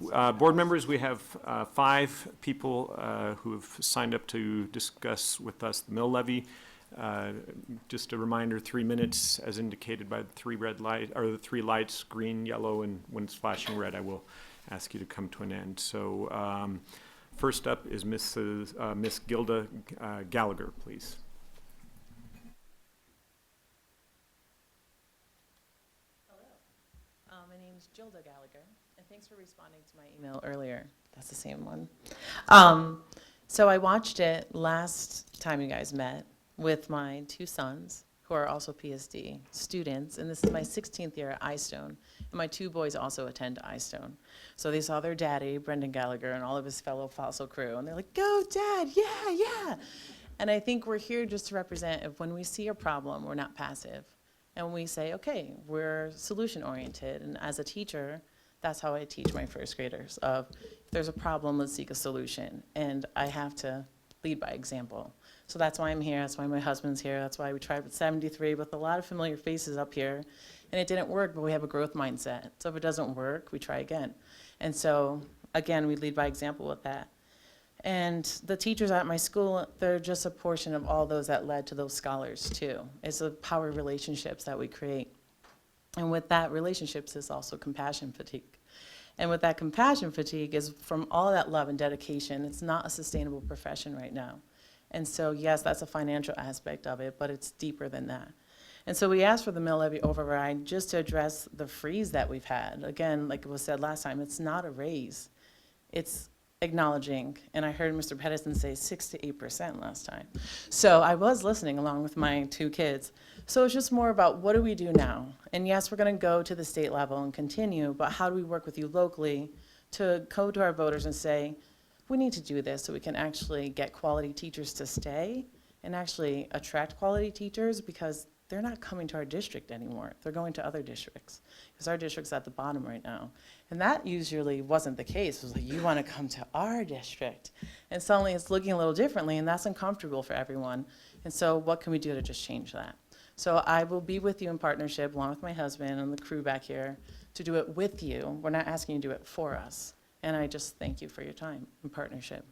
Board members, we have 5 people who have signed up to discuss with us the mill levy. Just a reminder, 3 minutes as indicated by the 3 red light, or the 3 lights, green, yellow, and when it's flashing red, I will ask you to come to an end. So first up is Miss Gilda Gallagher, please. Hello, my name is Gilda Gallagher, and thanks for responding to my email earlier. That's the same one. So I watched it last time you guys met with my 2 sons, who are also PSD students, and this is my 16th year at iStone, and my 2 boys also attend iStone. So they saw their daddy, Brendan Gallagher, and all of his fellow fossil crew, and they're like, go, Dad, yeah, yeah. And I think we're here just to represent if when we see a problem, we're not passive. And we say, okay, we're solution-oriented, and as a teacher, that's how I teach my first graders, of if there's a problem, let's seek a solution. And I have to lead by example. So that's why I'm here, that's why my husband's here, that's why we tried with 73 with a lot of familiar faces up here. And it didn't work, but we have a growth mindset. So if it doesn't work, we try again. And so, again, we lead by example with that. And the teachers at my school, they're just a portion of all those that led to those scholars too. It's the power relationships that we create. And with that relationships is also compassion fatigue. And with that compassion fatigue is from all that love and dedication, it's not a sustainable profession right now. And so yes, that's a financial aspect of it, but it's deeper than that. And so we asked for the mill levy override just to address the freeze that we've had. Again, like it was said last time, it's not a raise. It's acknowledging, and I heard Mr. Pedersen say 6 to 8% last time. So I was listening along with my 2 kids. So it's just more about what do we do now? And yes, we're gonna go to the state level and continue, but how do we work with you locally to go to our voters and say, we need to do this so we can actually get quality teachers to stay and actually attract quality teachers, because they're not coming to our district anymore. They're going to other districts because our district's at the bottom right now. And that usually wasn't the case. It was like, you want to come to our district. And suddenly it's looking a little differently, and that's uncomfortable for everyone. And so what can we do to just change that? So I will be with you in partnership, along with my husband and the crew back here, to do it with you. We're not asking you to do it for us. And I just thank you for your time and partnership.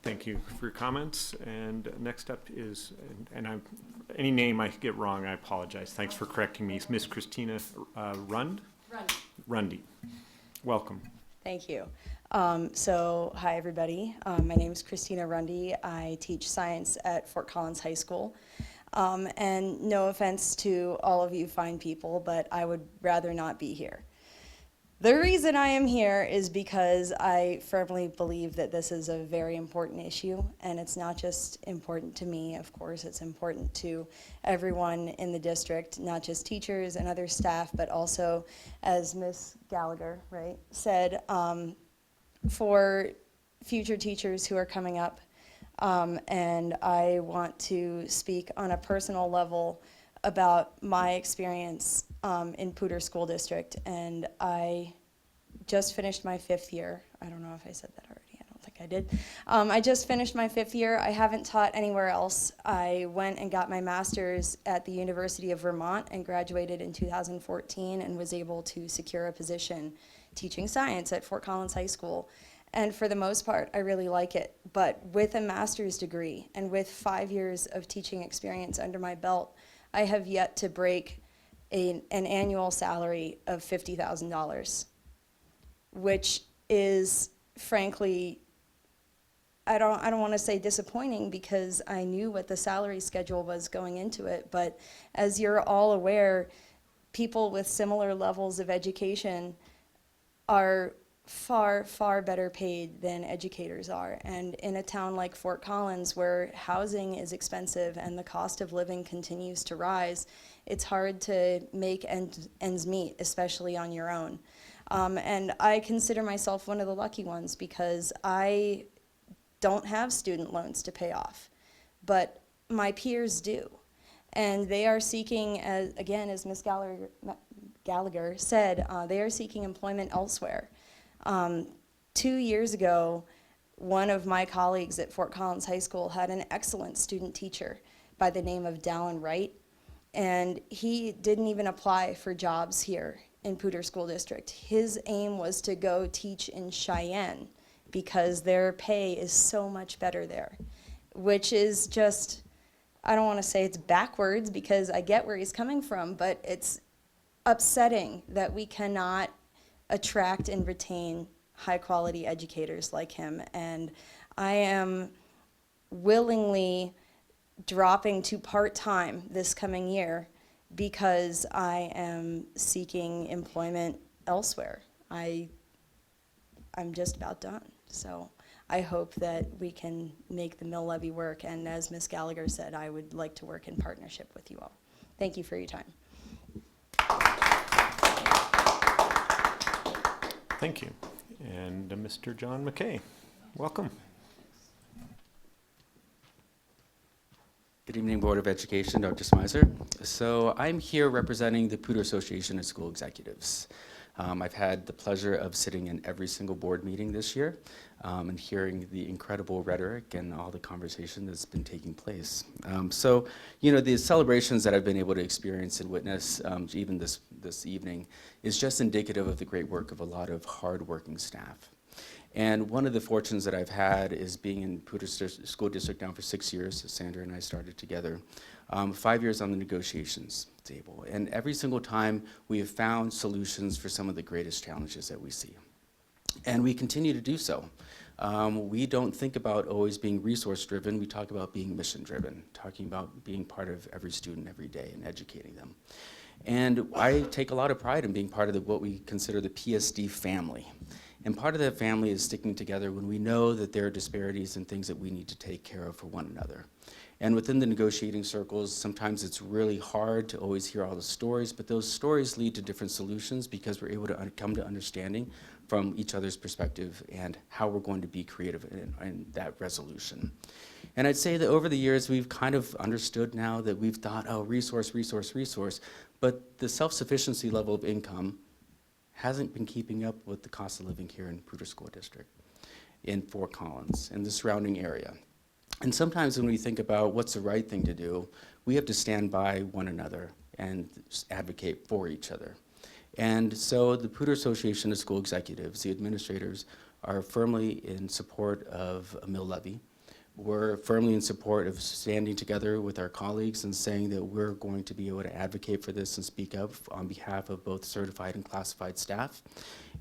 Thank you for your comments. And next up is, any name I get wrong, I apologize. Thanks for correcting me. Miss Christina Rundy. Welcome. Thank you. So, hi everybody. My name is Christina Rundy. I teach science at Fort Collins High School. And no offense to all of you fine people, but I would rather not be here. The reason I am here is because I firmly believe that this is a very important issue, and it's not just important to me, of course, it's important to everyone in the district, not just teachers and other staff, but also, as Ms. Gallagher, right, said, for future teachers who are coming up. And I want to speak on a personal level about my experience in Poudre School District, and I just finished my 5th year. I don't know if I said that already. I don't think I did. I just finished my 5th year. I haven't taught anywhere else. I went and got my master's at the University of Vermont and graduated in 2014 and was able to secure a position teaching science at Fort Collins High School. And for the most part, I really like it. But with a master's degree and with 5 years of teaching experience under my belt, I have yet to break an annual salary of $50,000, which is frankly, I don't want to say disappointing, because I knew what the salary schedule was going into it. But as you're all aware, people with similar levels of education are far, far better paid than educators are. And in a town like Fort Collins, where housing is expensive and the cost of living continues to rise, it's hard to make ends meet, especially on your own. And I consider myself one of the lucky ones, because I don't have student loans to pay off, but my peers do. And they are seeking, as Ms. Gallagher said, they are seeking employment elsewhere. 2 years ago, one of my colleagues at Fort Collins High School had an excellent student teacher by the name of Dallin Wright, And he didn't even apply for jobs here in Poudre School District. His aim was to go teach in Cheyenne because their pay is so much better there, which is just, I don't want to say it's backwards because I get where he's coming from, but it's upsetting that we cannot attract and retain high-quality educators like him. And I am willingly dropping to part-time this coming year because I am seeking employment elsewhere. I'm just about done. So I hope that we can make the mill levy work. And as Ms. Gallagher said, I would like to work in partnership with you all. Thank you for your time. Thank you. And Mr. John McKay, welcome. Good evening, Board of Education, Dr. Smyser. So I'm here representing the Poudre Association of School Executives. I've had the pleasure of sitting in every single board meeting this year and hearing the incredible rhetoric and all the conversation that's been taking place. So, you know, the celebrations that I've been able to experience and witness even this evening is just indicative of the great work of a lot of hardworking staff. And one of the fortunes that I've had is being in Poudre School District now for 6 years. Sandra and I started together. 5 years on the negotiations table. And every single time we have found solutions for some of the greatest challenges that we see. And we continue to do so. We don't think about always being resource driven. We talk about being mission driven, talking about being part of every student every day and educating them. And I take a lot of pride in being part of what we consider the PSD family. And part of that family is sticking together when we know that there are disparities and things that we need to take care of for one another. And within the negotiating circles, sometimes it's really hard to always hear all the stories, but those stories lead to different solutions because we're able to come to understanding from each other's perspective and how we're going to be creative in that resolution. And I'd say that over the years, we've kind of understood now that we've thought, oh, resource, but the self-sufficiency level of income hasn't been keeping up with the cost of living here in Poudre School District, in Fort Collins, and the surrounding area. And sometimes when we think about what's the right thing to do, we have to stand by one another and advocate for each other. And so the Poudre Association of School Executives, the administrators, are firmly in support of a mill levy. We're firmly in support of standing together with our colleagues and saying that we're going to be able to advocate for this and speak up on behalf of both certified and classified staff,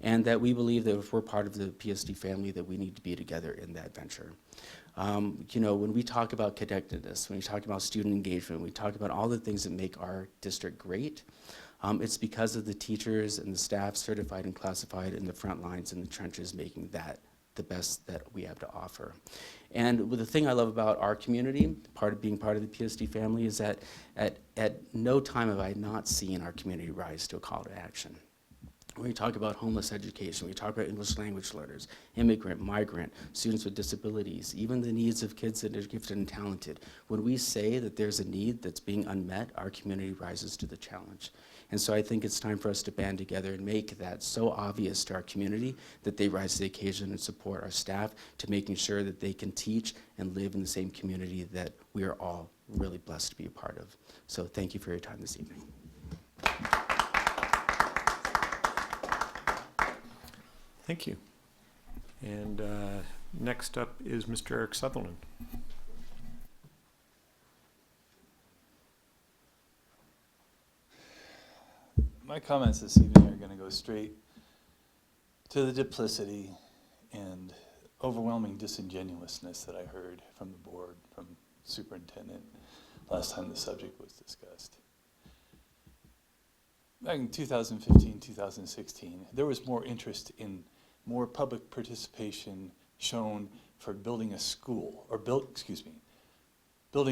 and that we believe that if we're part of the PSD family, that we need to be together in that venture. You know, when we talk about connectedness, when we talk about student engagement, we talk about all the things that make our district great, it's because of the teachers and the staff, certified and classified, in the front lines and the trenches, making that the best that we have to offer. And the thing I love about our community, being part of the PSD family, is that at no time have I not seen our community rise to a call to action. When we talk about homeless education, we talk about English language learners, immigrant, migrant, students with disabilities, even the needs of kids that are gifted and talented. When we say that there's a need that's being unmet, our community rises to the challenge. And so I think it's time for us to band together and make that so obvious to our community that they rise to the occasion and support our staff to making sure that they can teach and live in the same community that we are all really blessed to be a part of. So thank you for your time this evening. Thank you. And next up is Mr. Eric Sutherland. My comments this evening are going to go straight to the duplicity and overwhelming disingenuousness that I heard from the board, from superintendent, last time the subject was discussed. Back in 2015, 2016, there was more interest in more public participation shown for building a school, or building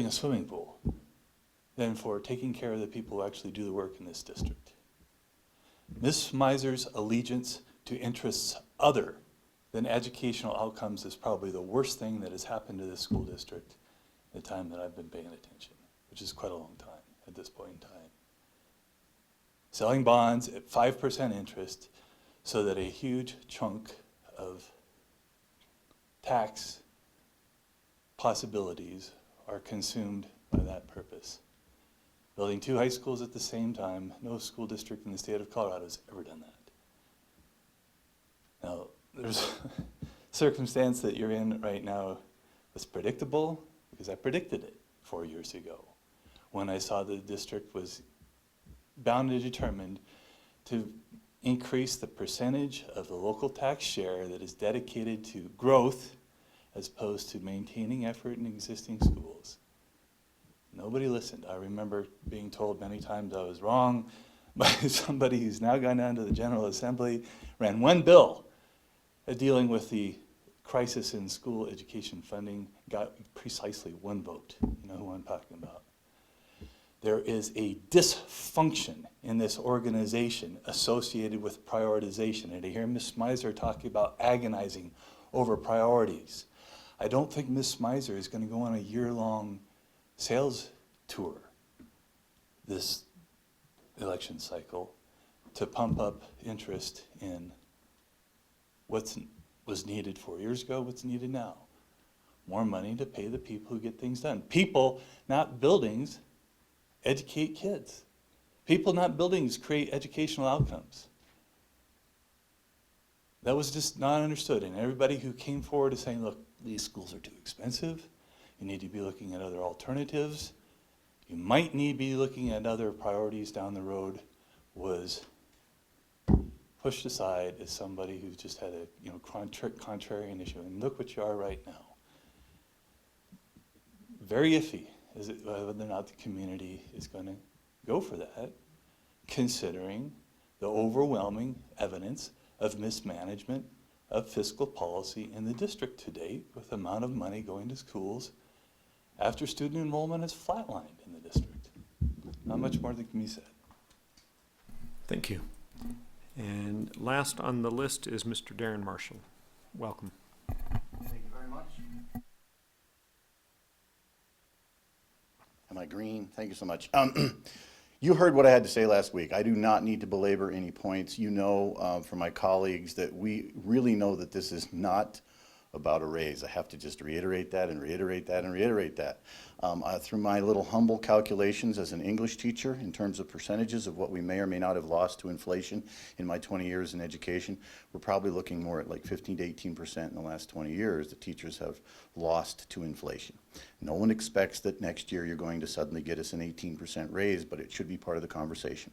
a swimming pool, than for taking care of the people who actually do the work in this district. Ms. Miser's allegiance to interests other than educational outcomes is probably the worst thing that has happened to this school district in the time that I've been paying attention, which is quite a long time at this point in time. Selling bonds at 5% interest so that a huge chunk of tax possibilities are consumed by that purpose. Building 2 high schools at the same time, no school district in the state of Colorado has ever done that. Now, there's circumstance that you're in right now that's predictable, because I predicted it 4 years ago when I saw the district was bound and determined to increase the percentage of the local tax share that is dedicated to growth as opposed to maintaining effort in existing schools. Nobody listened. I remember being told many times I was wrong by somebody who's now gone down to the General Assembly, ran one bill dealing with the crisis in school education funding, got precisely one vote. You know who I'm talking about. There is a dysfunction in this organization associated with prioritization. And I hear Ms. Smyser talking about agonizing over priorities. I don't think Ms. Smyser is going to go on a year-long sales tour this election cycle to pump up interest in what was needed 4 years ago, what's needed now. More money to pay the people who get things done. People, not buildings, educate kids. People, not buildings, create educational outcomes. That was just not understood. And everybody who came forward is saying, look, these schools are too expensive. You need to be looking at other alternatives. You might need to be looking at other priorities down the road, was pushed aside as somebody who just had a contrarian issue. And look what you are right now. Very iffy is it whether or not the community is going to go for that, considering the overwhelming evidence of mismanagement of fiscal policy in the district to date, with the amount of money going to schools after student enrollment has flatlined in the district. Not much more that can be said. Thank you. And last on the list is Mr. Darren Marshall. Welcome. Thank you very much. Am I green? Thank you so much. You heard what I had to say last week. I do not need to belabor any points. You know from my colleagues that we really know that this is not about a raise. I have to just reiterate that and reiterate that and reiterate that. Through my little humble calculations as an English teacher in terms of percentages of what we may or may not have lost to inflation in my 20 years in education, we're probably looking more at like 15 to 18% in the last 20 years that teachers have lost to inflation. No one expects that next year you're going to suddenly get us an 18% raise, but it should be part of the conversation.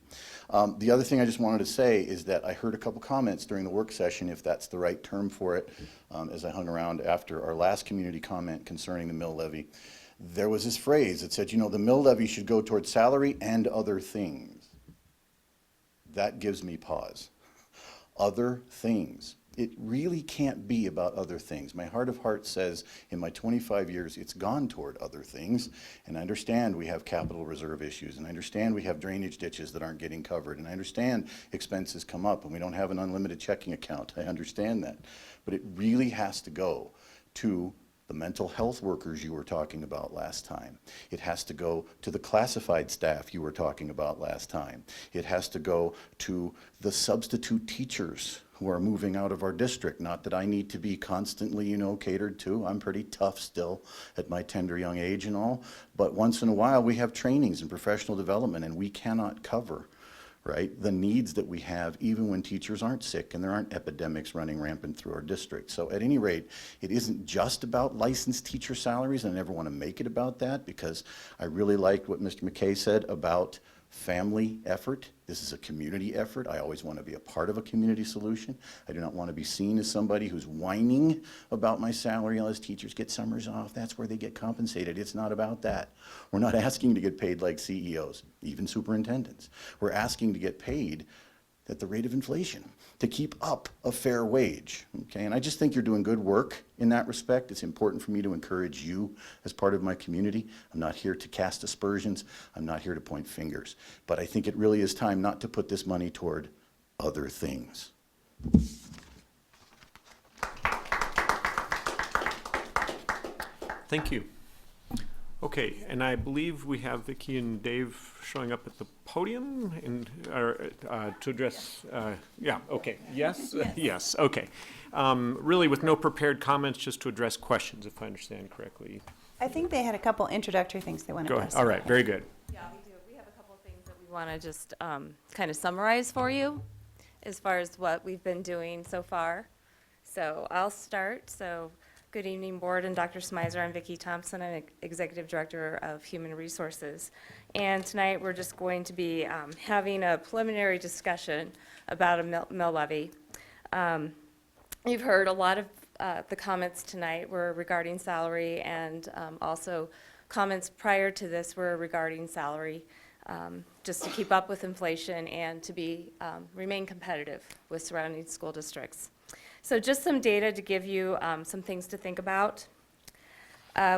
The other thing I just wanted to say is that I heard a couple comments during the work session, if that's the right term for it, as I hung around after our last community comment concerning the mill levy. There was this phrase that said, you know, the mill levy should go towards salary and other things. That gives me pause. Other things. It really can't be about other things. My heart of hearts says in my 25 years, it's gone toward other things. And I understand we have capital reserve issues, and I understand we have drainage ditches that aren't getting covered, and I understand expenses come up and we don't have an unlimited checking account. I understand that. But it really has to go to the mental health workers you were talking about last time. It has to go to the classified staff you were talking about last time. It has to go to the substitute teachers who are moving out of our district. Not that I need to be constantly, you know, catered to. I'm pretty tough still at my tender young age and all. But once in a while we have trainings and professional development, and we cannot cover, right, the needs that we have even when teachers aren't sick and there aren't epidemics running rampant through our district. So at any rate, it isn't just about licensed teacher salaries, and I never want to make it about that, because I really liked what Mr. McKay said about family effort. This is a community effort. I always want to be a part of a community solution. I do not want to be seen as somebody who's whining about my salary. As teachers get summers off, that's where they get compensated. It's not about that. We're not asking to get paid like CEOs, even superintendents. We're asking to get paid at the rate of inflation, to keep up a fair wage, okay? And I just think you're doing good work in that respect. It's important for me to encourage you as part of my community. I'm not here to cast aspersions. I'm not here to point fingers. But I think it really is time not to put this money toward other things. Thank you. Okay, and I believe we have Vicki and Dave showing up at the podium to address, yeah, okay, yes? Yes, okay. Really with no prepared comments, just to address questions, if I understand correctly. I think they had a couple introductory things they wanted to Go ask. ahead, all right, very good. Yeah, we do. We have a want to just kind of summarize for you as far as what we've been doing so far. So I'll start. So good evening, Board and Dr. Smizer. I'm Vicki Thompson. I'm Executive Director of Human Resources. And tonight we're just going to be having a preliminary discussion about a mill levy. You've heard a lot of the comments tonight were regarding salary, and also comments prior to this were regarding salary, just to keep up with inflation and to be remain competitive with surrounding school districts. So just some data to give you some things to think about.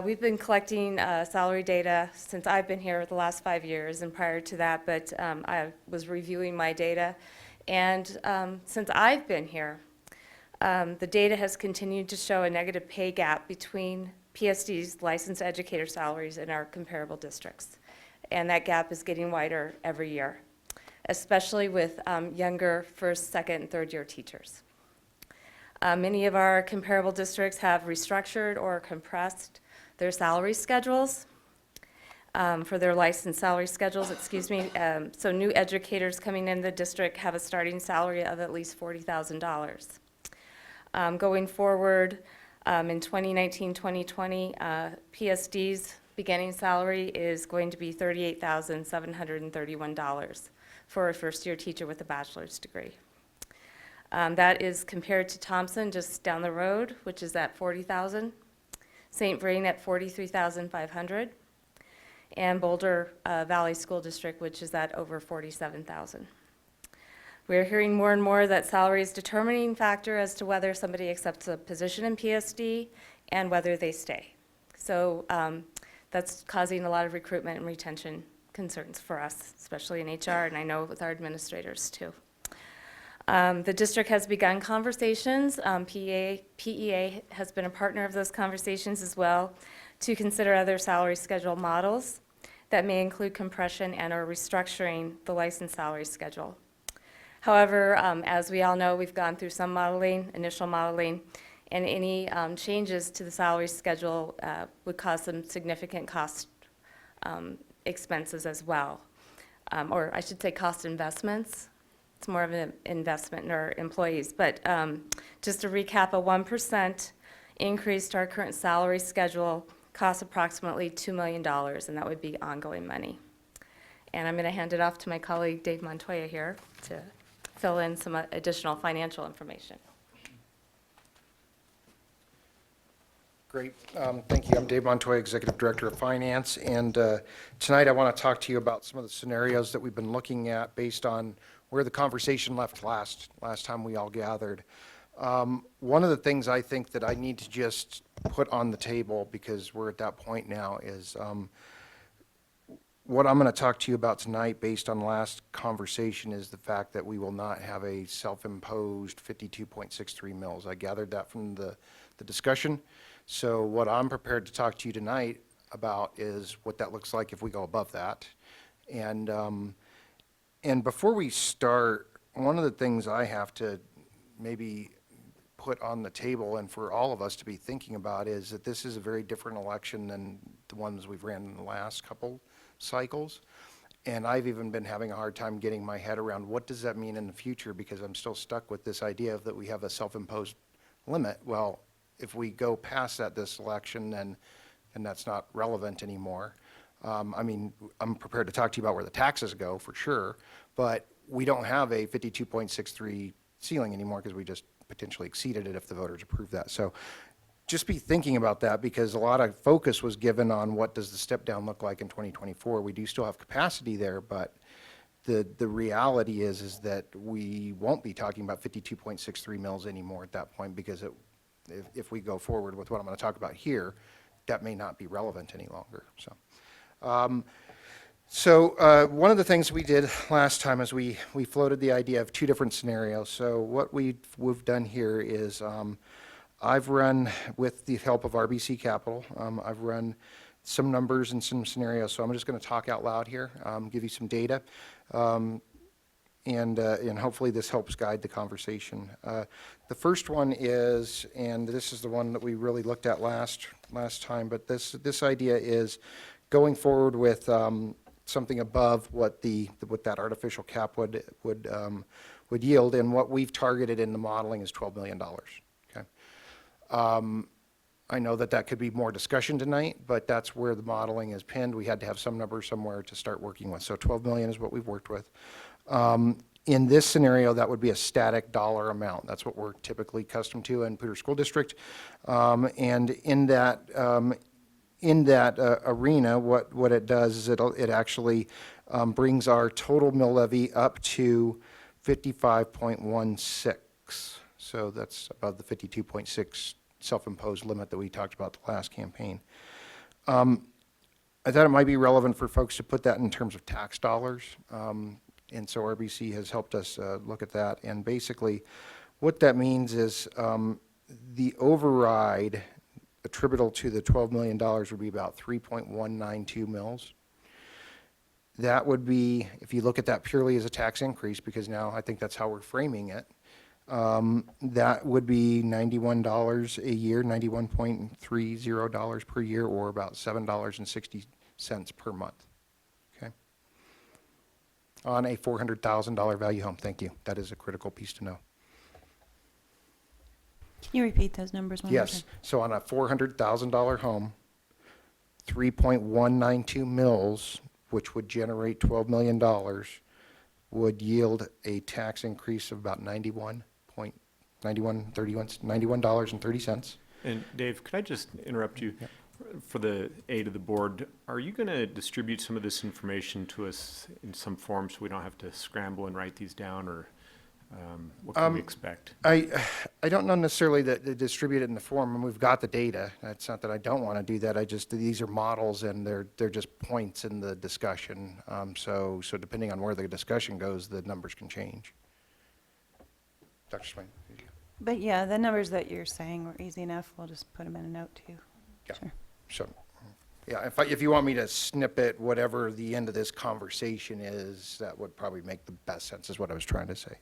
We've been collecting salary data since I've been here the last 5 years and prior to that, but I was reviewing my data. And since I've been here, the data has continued to show a negative pay gap between PSD's licensed educator salaries and our comparable districts. And that gap is getting wider every year, especially with younger first, second, and third year teachers. Many of our comparable districts have restructured or compressed their salary schedules for their licensed salary schedules, so new educators coming in the district have a starting salary of at least $40,000. Going forward, in 2019-2020, PSD's beginning salary is going to be $38,731 for a first-year teacher with a bachelor's degree. That is compared to Thompson, just down the road, which is at $40,000, St. Vrain at $43,500, and Boulder Valley School District, which is at over $47,000. We're hearing more and more that salary is a determining factor as to whether somebody accepts a position in PSD and whether they stay. So that's causing a lot of recruitment and retention concerns for us, especially in HR, and I know with our administrators too. The district has begun conversations. PEA has been a partner of those conversations as well to consider other salary schedule models that may include compression and or restructuring the licensed salary schedule. However, as we all know, we've gone through some modeling, initial modeling, and any changes to the salary schedule would cause some significant cost expenses as well, or I should say cost investments. It's more of an investment in our employees. But just to recap, a 1% increase to our current salary schedule costs approximately $2 million, and that would be ongoing money. And I'm going to hand it off to my colleague Dave Montoya here to fill in some additional financial information. Great. Thank you. I'm Dave Montoya, Executive Director of Finance. And tonight I want to talk to you about some of the scenarios that we've been looking at based on where the conversation left last time we all gathered. One of the things I think that I need to just put on the table, because we're at that point now, is what I'm going to talk to you about tonight based on last conversation is the fact that we will not have a self-imposed 52.63 mils. I gathered that from the discussion. So what I'm prepared to talk to you tonight about is what that looks like if we go above that. And before we start, one of the things I have to maybe put on the table and for all of us to be thinking about is that this is a very different election than the ones we've ran in the last couple cycles. And I've even been having a hard time getting my head around what does that mean in the future, because I'm still stuck with this idea of that we have a self-imposed limit. Well, if we go past that this election, then that's not relevant anymore. I mean, I'm prepared to talk to you about where the taxes go for sure, but we don't have a 52.63 ceiling anymore because we just potentially exceeded it if the voters approve that. So just be thinking about that, because a lot of focus was given on what does the step down look like in 2024. We do still have capacity there, but the reality is that we won't be talking about 52.63 mils anymore at that point, because if we go forward with what I'm going to talk about here, that may not be relevant any longer. So one of the things we did last time is we floated the idea of two different scenarios. So what we've done here is I've run, with the help of RBC Capital, I've run some numbers and some scenarios. So I'm just going to talk out loud here, give you some data, and hopefully this helps guide the conversation. The first one is, and this is the one that we really looked at last time, but this idea is going forward with something above what what that artificial cap would yield, and what we've targeted in the modeling is $12 million, okay? I know that could be more discussion tonight, but that's where the modeling is pinned. We had to have some number somewhere to start working with. So 12 million is what we've worked with. In this scenario, that would be a static dollar amount. That's what we're typically accustomed to in Poudre School District. And in that arena, what it does is it actually brings our total mill levy up to 55.16. So that's above the 52.6 self-imposed limit that we talked about the last campaign. I thought it might be relevant for folks to put that in terms of tax dollars. And so RBC has helped us look at that. And basically, what that means is the override attributable to the $12 million would be about 3.192 mils. That would be, if you look at that purely as a tax increase, because now I think that's how we're framing it, that would be $91 a year, $91.30 per year, or about $7.60 per month, okay? On a $400,000 value home. Thank you. That is a critical piece to know. Can you repeat those numbers one more time? Yes. So on a $400,000 home, 3.192 mils, which would generate $12 million, would yield a tax increase of about $91.30. And Dave, could I just interrupt you? For the aid of the board, are you going to distribute some of this information to us in some form so we don't have to scramble and write these down, or what can we expect? I don't know necessarily that they distribute it in the form, and we've got the data. It's not that I don't want to do that. These are models, and they're just points in the discussion. So depending on where the discussion goes, the numbers can change. Dr. Swain. But yeah, the numbers that you're saying were easy enough. We'll just put them in a note too. Yeah. Sure. So, yeah, if you want me to snippet whatever the end of this conversation is, that would probably make the best sense, is what I was trying to say.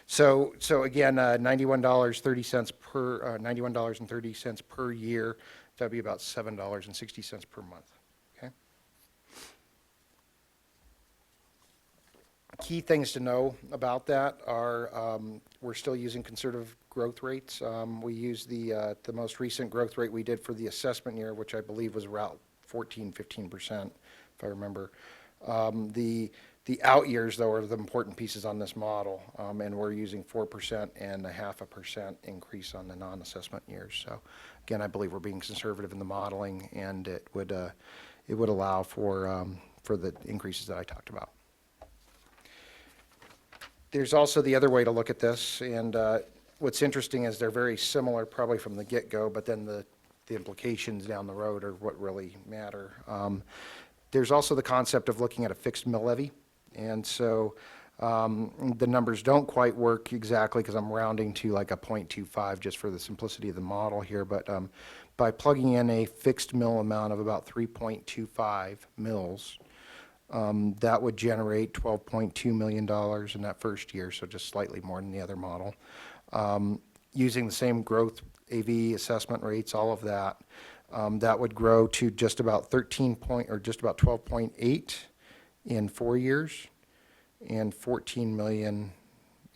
So, so again, $91.30 per $91.30 per year. That'd be about $7.60 per month. Okay. Key things to know about that are we're still using conservative growth rates. We used the most recent growth rate we did for the assessment year, which I believe was around 15%, if I remember. The out years, though, are the important pieces on this model, and we're using 4% and 0.5% increase on the non-assessment years. So, again, I believe we're being conservative in the modeling, and it would allow for the increases that I talked about. There's also the other way to look at this, and what's interesting is they're very similar probably from the get-go, but then the implications down the road are what really matter. There's also the concept of looking at a fixed mill levy, and so the numbers don't quite work exactly because I'm rounding to like a 0.25 just for the simplicity of the model here, but by plugging in a fixed mill amount of about 3.25 mils, that would generate $12.2 million in that first year, so just slightly more than the other model. Using the same growth AV assessment rates, all of that, that would grow to just about 12.8 in 4 years, and 14 million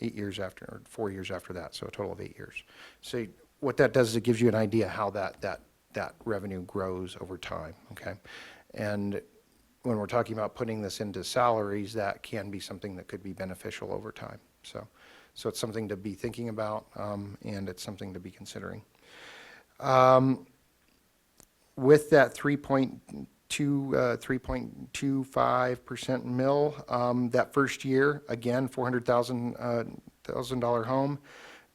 8 years after, or 4 years after that, so a total of 8 years. So what that does is it gives you an idea how that revenue grows over time, okay? And when we're talking about putting this into salaries, that can be something that could be beneficial over time. So it's something to be thinking about, and it's something to be considering. With that 3.25% mill, that first year, again, $400,000 home,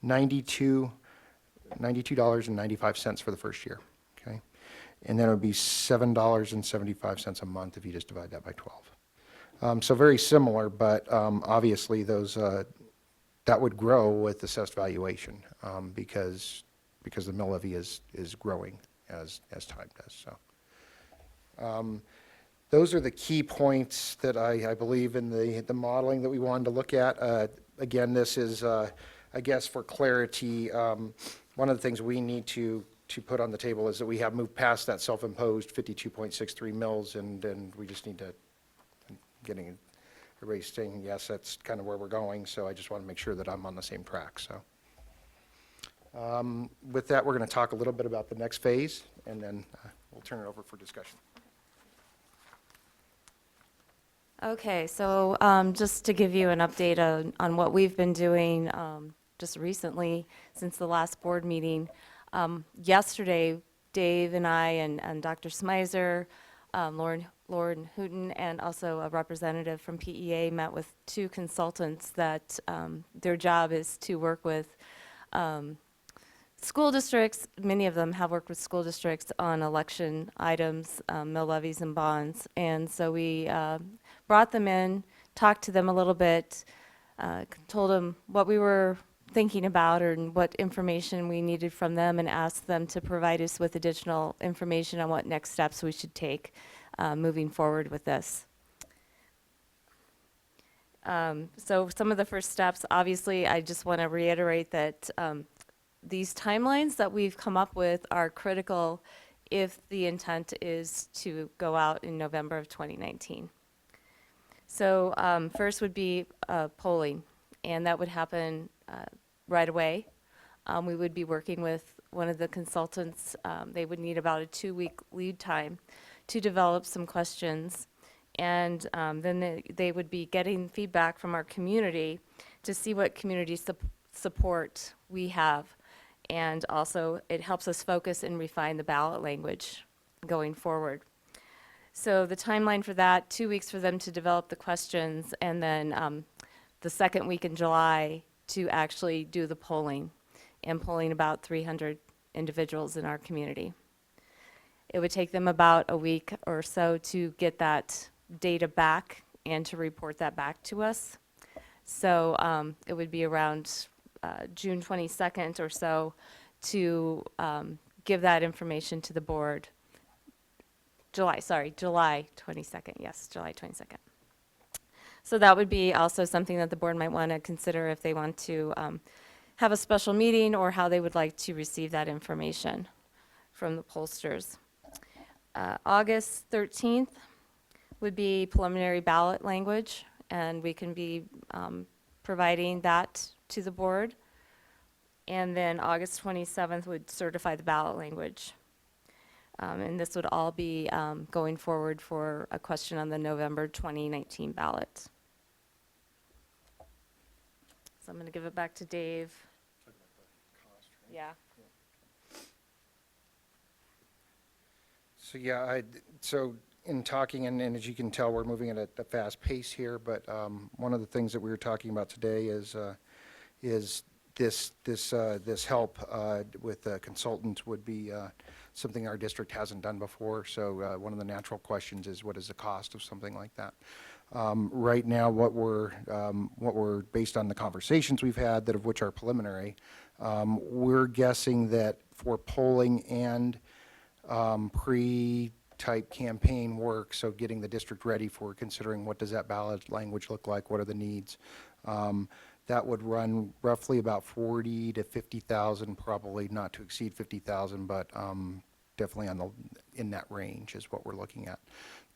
$92.95 for the first year. Okay, and then it would be $7.75 a month if you just divide that by 12. So very similar, but obviously those that would grow with assessed valuation because the mill levy is growing as time does. So those are the key points that I believe in the modeling that we wanted to look at. Again, this is I guess for clarity, one of the things we need to put on the table is that we have moved past that self-imposed 52.63 mils, and we just need to, getting, everybody's saying, yes, that's kind of where we're going, so I just want to make sure that I'm on the same track, so. With that, we're going to talk a little bit about the next phase, and then we'll turn it over for discussion. Okay, so just to give you an update on what we've been doing just recently since the last board meeting. Yesterday, Dave and I and Dr. Smyser, Lauren Hooten, and also a representative from PEA met with 2 consultants that their job is to work with school districts. Many of them have worked with school districts on election items, mill levies and bonds. And so we brought them in, talked to them a little bit, told them what we were thinking about and what information we needed from them, and asked them to provide us with additional information on what next steps we should take moving forward with this. So some of the first steps, obviously, I just want to reiterate that these timelines that we've come up with are critical if the intent is to go out in November of 2019. So first would be polling, and that would happen right away. We would be working with one of the consultants. They would need about a 2-week lead time to develop some questions, and then they would be getting feedback from our community to see what community support we have. And also, it helps us focus and refine the ballot language going forward. So the timeline for that, 2 weeks for them to develop the questions, and then the second week in July to actually do the polling, and polling about 300 individuals in our community. It would take them about a week or so to get that data back and to report that back to us. So it would be around June 22nd or so to give that information to the board. July 22nd, yes, July 22nd. So that would be also something that the board might want to consider if they want to have a special meeting, or how they would like to receive that information from the pollsters. August 13th would be preliminary ballot language, and we can be providing that to the board. And then August 27th would certify the ballot language. And this would all be going forward for a question on the November 2019 ballot. So I'm going to give it back to Dave. Yeah. So yeah, so in talking, and as you can tell, we're moving at a fast pace here, but one of the things that we were talking about today is this help with a consultant would be something our district hasn't done before. So one of the natural questions is, what is the cost of something like that? Right now, what we're based on the conversations we've had, that of which are preliminary, we're guessing that for polling and pre-type campaign work, so getting the district ready for considering what does that ballot language look like, what are the needs, that would run roughly about 40 to 50,000, probably not to exceed 50,000, but definitely in that range is what we're looking at.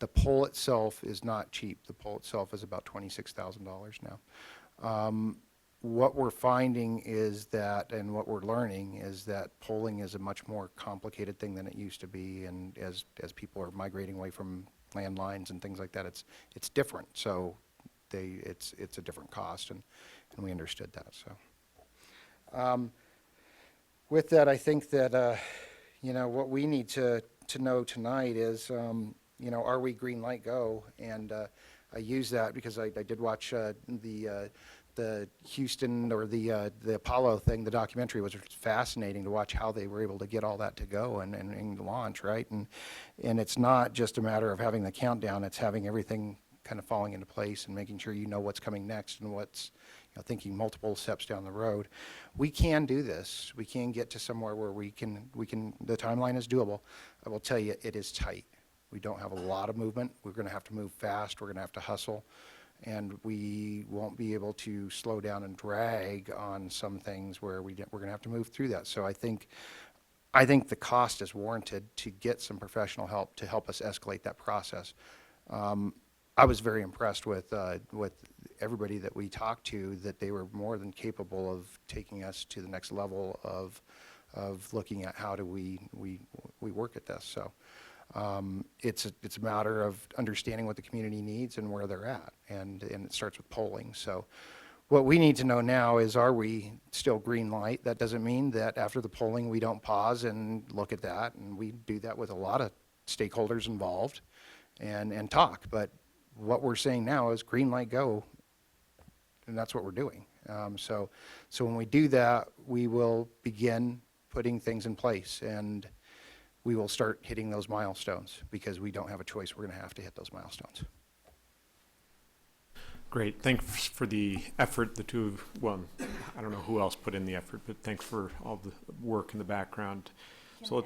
The poll itself is not cheap. The poll itself is about $26,000 now. What we're finding is that, and what we're learning is that polling is a much more complicated thing than it used to be, and as people are migrating away from landlines and things like that, it's different. So it's a different cost, and we understood that. So with that, I think that what we need to know tonight is are we green light go? And I use that because I did watch the Houston, or the Apollo thing, the documentary. Was fascinating to watch how they were able to get all that to go and launch, right? And it's not just a matter of having the countdown, it's having everything kind of falling into place and making sure you know what's coming next and what's, thinking multiple steps down the road. We can do this. We can get to somewhere where we can, the timeline is doable. I will tell you, it is tight. We don't have a lot of movement. We're going to have to move fast. We're going to have to hustle. And we won't be able to slow down and drag on some things where we're going to have to move through that. So I think I think the cost is warranted to get some professional help to help us escalate that process. I was very impressed with everybody that we talked to, that they were more than capable of taking us to the next level of looking at how do we work at this. So it's a matter of understanding what the community needs and where they're at, and it starts with polling. So what we need to know now is, are we still green light? That doesn't mean that after the polling we don't pause and look at that, and we do that with a lot of stakeholders involved and talk. But what we're saying now is green light, go, and that's what we're doing. So when we do that, we will begin putting things in place, and we will start hitting those milestones, because we don't have a choice. We're going to have to hit those milestones. Great. Thanks for the effort, well, I don't know who else put in the effort, but thanks for all the work in the background. So,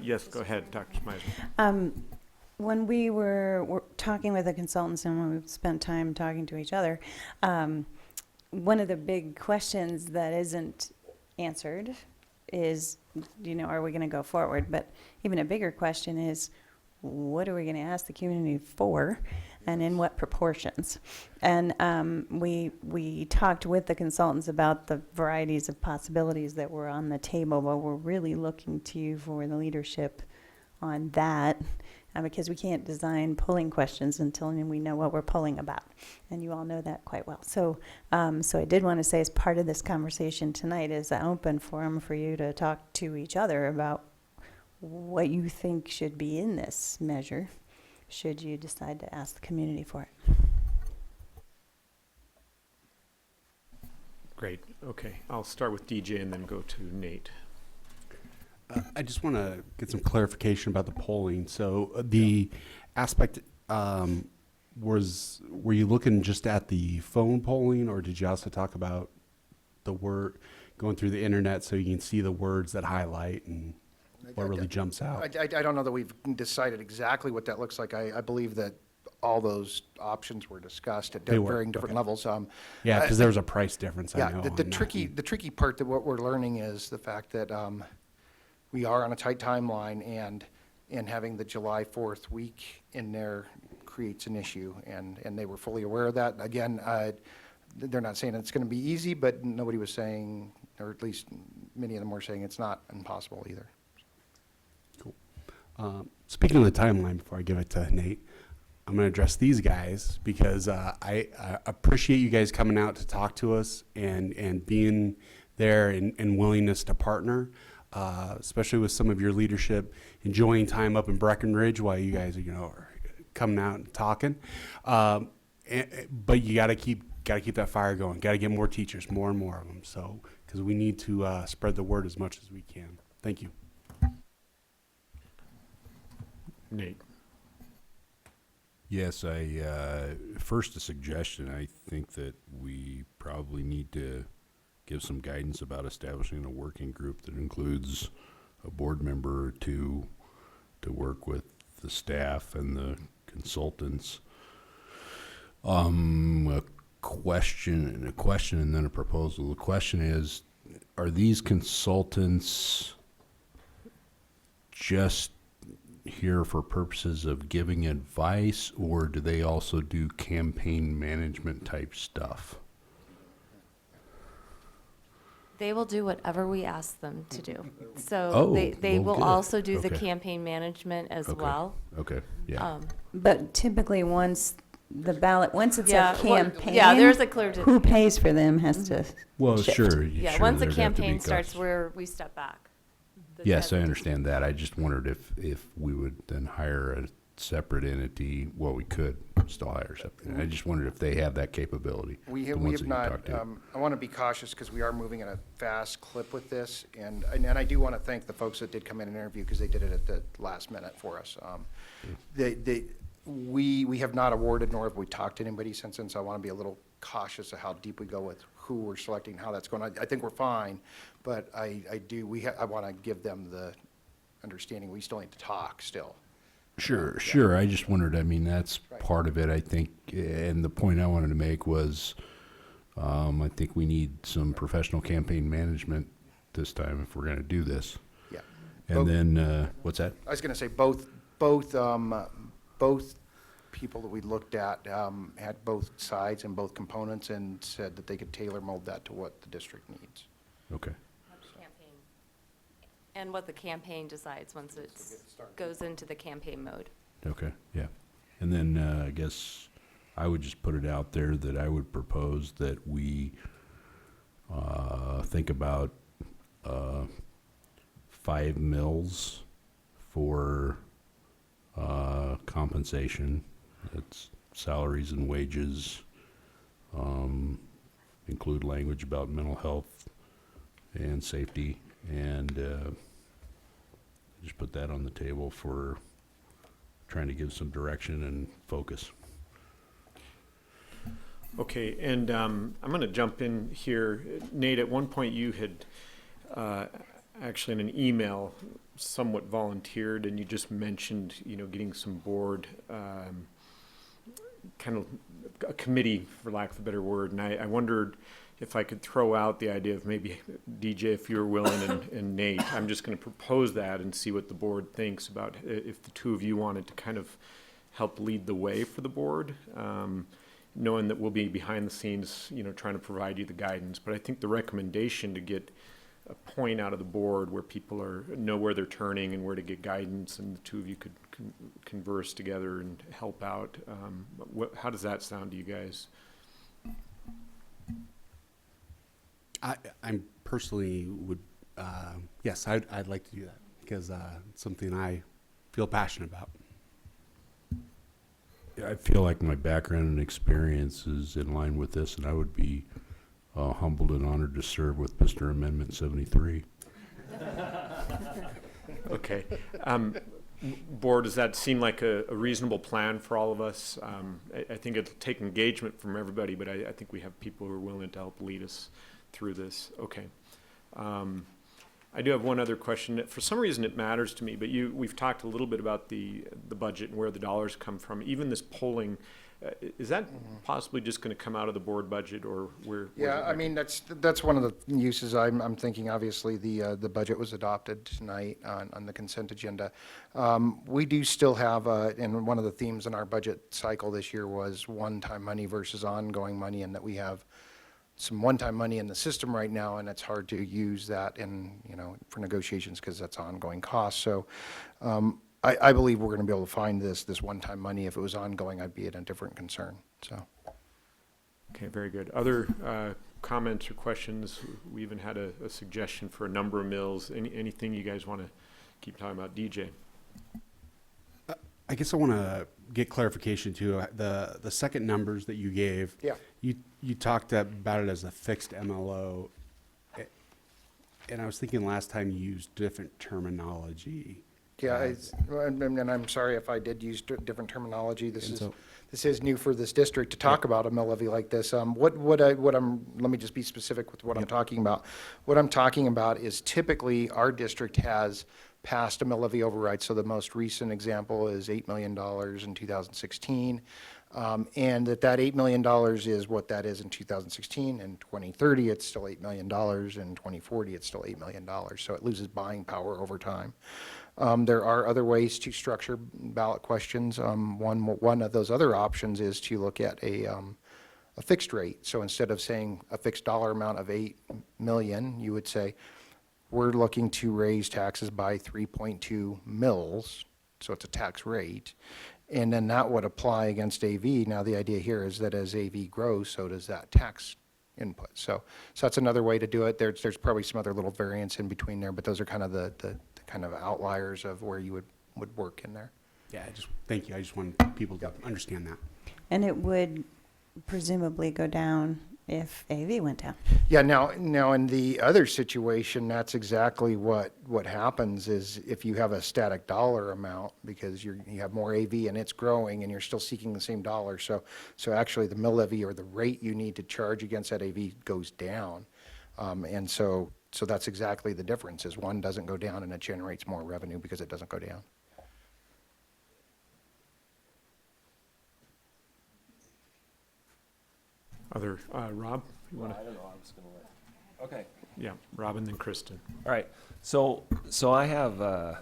yes, go ahead, Dr. Smyser. When we were talking with the consultants and when we spent time talking to each other, one of the big questions that isn't answered is, are we going to go forward? But even a bigger question is, what are we going to ask the community for, and in what proportions? And we talked with the consultants about the varieties of possibilities that were on the table, but we're really looking to you for the leadership on that, because we can't design polling questions until we know what we're polling about, and you all know that quite well. So I did want to say, as part of this conversation tonight, is an open forum for you to talk to each other about what you think should be in this measure, should you decide to ask the community for it. Great. Okay. I'll start with DJ and then go to Nate. I just want to get some clarification about the polling. So the aspect were you looking just at the phone polling, or did you also talk about the word going through the internet so you can see the words that highlight and what really jumps out? I don't know that we've decided exactly what that looks like. I believe that all those options were discussed at varying different levels. Yeah, because there was a price difference. I know. The tricky part that what we're learning is the fact that we are on a tight timeline, and having the July 4th week in there creates an issue, and they were fully aware of that. Again, they're not saying it's going to be easy, but nobody was saying, or at least many of them were saying, it's not impossible either. Cool. Speaking of the timeline, before I give it to Nate, I'm going to address these guys because I appreciate you guys coming out to talk to us and being there and willingness to partner. Especially with some of your leadership enjoying time up in Breckenridge while you guys are coming out and talking. But you got to keep that fire going. Got to get more teachers, more and more of them. So because we need to spread the word as much as we can. Thank you. Nate. Yes, first a suggestion. I think that we probably need to give some guidance about establishing a working group that includes a board member or two to work with the staff and the consultants. A question and then a proposal. The question is, are these consultants just here for purposes of giving advice, or do they also do campaign management type stuff? They will do whatever we ask them to do. So they will good. also do the Okay. campaign management as Okay. well. Okay, yeah. But typically, once it's Yeah, a campaign, there's a clear. who pays for them has to Well, shift. sure. Yeah, sure, once the there'd have to be campaign starts, costs. we step back. Yes, I understand that. I just wondered if we would then hire a separate entity. Well, we could still hire separate. I just wondered if they have that capability. We the have ones that you not. talked to. I want to be cautious because we are moving at a fast clip with this, and I do want to thank the folks that did come in and interview because they did it at the last minute for us. We have not awarded nor have we talked to anybody since then, so I want to be a little cautious of how deep we go with who we're selecting, how that's going. I think we're fine, but I want to give them the understanding we still need to talk still. Sure. I just wondered, that's Right. part of it, I think, and the point I wanted to make was, I think we need some professional campaign management this time if we're going to do this. Yeah. And then, what's that? I was going to say both people that we looked at had both sides and both components and said that they could tailor mold that to what the district needs. Okay. Campaign. And what the campaign decides once it goes into the campaign mode. Okay, yeah. And then, I guess I would just put it out there that I would propose that we, think about, 5 mils for, compensation. It's salaries and wages, include language about mental health and safety, and, just put that on the table for trying to give some direction and focus. Okay, and I'm going to jump in here. Nate, at one point you had actually in an email somewhat volunteered, and you just mentioned, getting some board, kind of a committee, for lack of a better word. And I wondered if I could throw out the idea of maybe DJ, if you're willing, and Nate. I'm just going to propose that and see what the board thinks about if the two of you wanted to kind of help lead the way for the board. Knowing that we'll be behind the scenes, trying to provide you the guidance. But I think the recommendation to get a point out of the board where people know where they're turning and where to get guidance, and the two of you could converse together and help out. How does that sound to you guys? I'm personally would, yes, I'd like to do that because it's something I feel passionate about. I feel like my background and experience is in line with this, and I would be humbled and honored to serve with Mr. Amendment 73. Okay. Board, does that seem like a reasonable plan for all of us? I think it'll take engagement from everybody, but I think we have people who are willing to help lead us through this. Okay. I do have one other question. For some reason, it matters to me, but we've talked a little bit about the budget and where the dollars come from. Even this polling, is that possibly just going to come out of the board budget, or where? Yeah, I mean, that's one of the uses I'm thinking. Obviously, the budget was adopted tonight on the consent agenda. We do still have, and one of the themes in our budget cycle this year was one-time money versus ongoing money, and that we have some one-time money in the system right now, and it's hard to use that for negotiations because that's ongoing costs. So I believe we're going to be able to find this one-time money. If it was ongoing, I'd be at a different concern. So. Okay, very good. Other comments or questions? We even had a suggestion for a number of mills. Anything you guys want to keep talking about? DJ? I guess I want to get clarification too. The second numbers that you gave, Yeah. you talked about it as a fixed MLO, and I was thinking last time you used different terminology. Yeah, and I'm sorry if I did use different terminology. This is new for this district to talk about a mill levy like this. Let me just be specific with what I'm talking about. What I'm talking about is typically our district has passed a mill levy override. So the most recent example is $8 million in 2016. And that $8 million is what that is in 2016. In 2030, it's still $8 million. In 2040, it's still $8 million. So it loses buying power over time. There are other ways to structure ballot questions. One of those other options is to look at a fixed rate. So instead of saying a fixed dollar amount of $8 million, you would say, we're looking to raise taxes by 3.2 mils, so it's a tax rate, and then that would apply against AV. Now, the idea here is that as AV grows, so does that tax input. So that's another way to do it. There's probably some other little variants in between there, but those are kind of the kind of outliers of where you would work in there. Yeah, thank you. I just want people to understand that. And it would presumably go down if AV went down. Yeah, now in the other situation, that's exactly what happens is if you have a static dollar amount because you have more AV and it's growing and you're still seeking the same dollar. So actually the mill levy or the rate you need to charge against that AV goes down. And so that's exactly the difference is one doesn't go down and it generates more revenue because it doesn't go down. Other, Rob? You wanna? I don't know, I'm just gonna let Okay. Yeah, Robin, then Kristen. All right. So I have,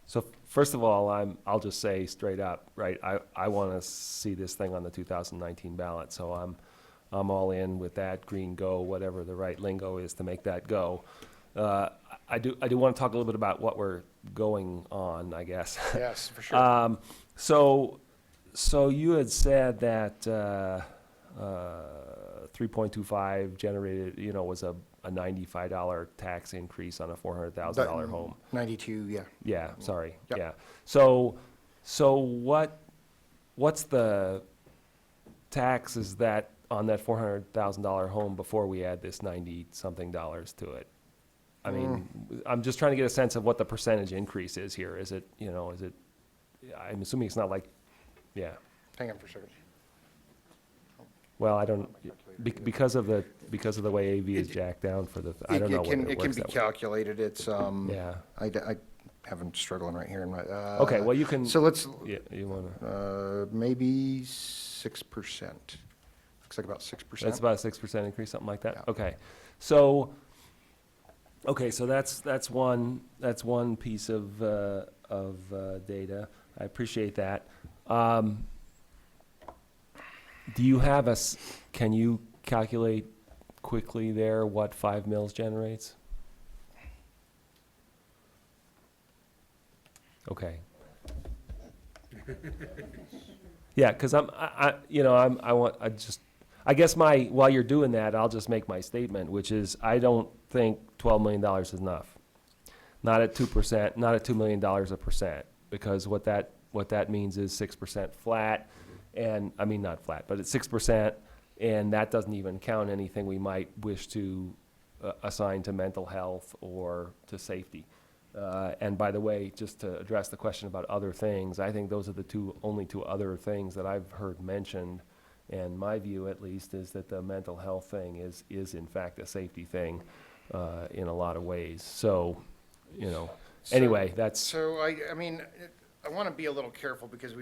so first of all, I'll just say straight up, right? I want to see this thing on the 2019 ballot. So I'm all in with that green go, whatever the right lingo is to make that go. I do want to talk a little bit about what we're going on, I guess. Yes, for sure. So you had said that 3.25 generated, was a $95 tax increase on a $400,000 home. 92, yeah. Yeah, sorry, Yep. yeah. So what's the taxes that on that $400,000 home before we add this 90-something dollars to it? I mean, I'm just trying to get a sense of what the percentage increase is here. Is it, I'm assuming it's not like, yeah. Hang on for a second. Well, I don't, because of the way AV is jacked down for the, I don't know whether It it can works be that way. calculated. It's, Yeah. I have them struggling right here in my, Okay, well, you can. So let's, Yeah, you wanna, maybe 6%. Looks like about 6%. that's about a 6% increase, something like that? Yeah. Okay. So that's one piece of data. I appreciate that. Do you have can you calculate quickly there what 5 mils generates? Okay. Yeah, because I guess while you're doing that, I'll just make my statement, which is I don't think $12 million is enough. Not at 2%, not at $2 million a percent, because what that means is 6% flat, and I mean not flat, but it's 6%, and that doesn't even count anything we might wish to assign to mental health or to safety. And by the way, just to address the question about other things, I think those are the only two other things that I've heard mentioned. And my view, at least, is that the mental health thing is in fact a safety thing in a lot of ways. So, anyway, that's. So I mean, I want to be a little careful because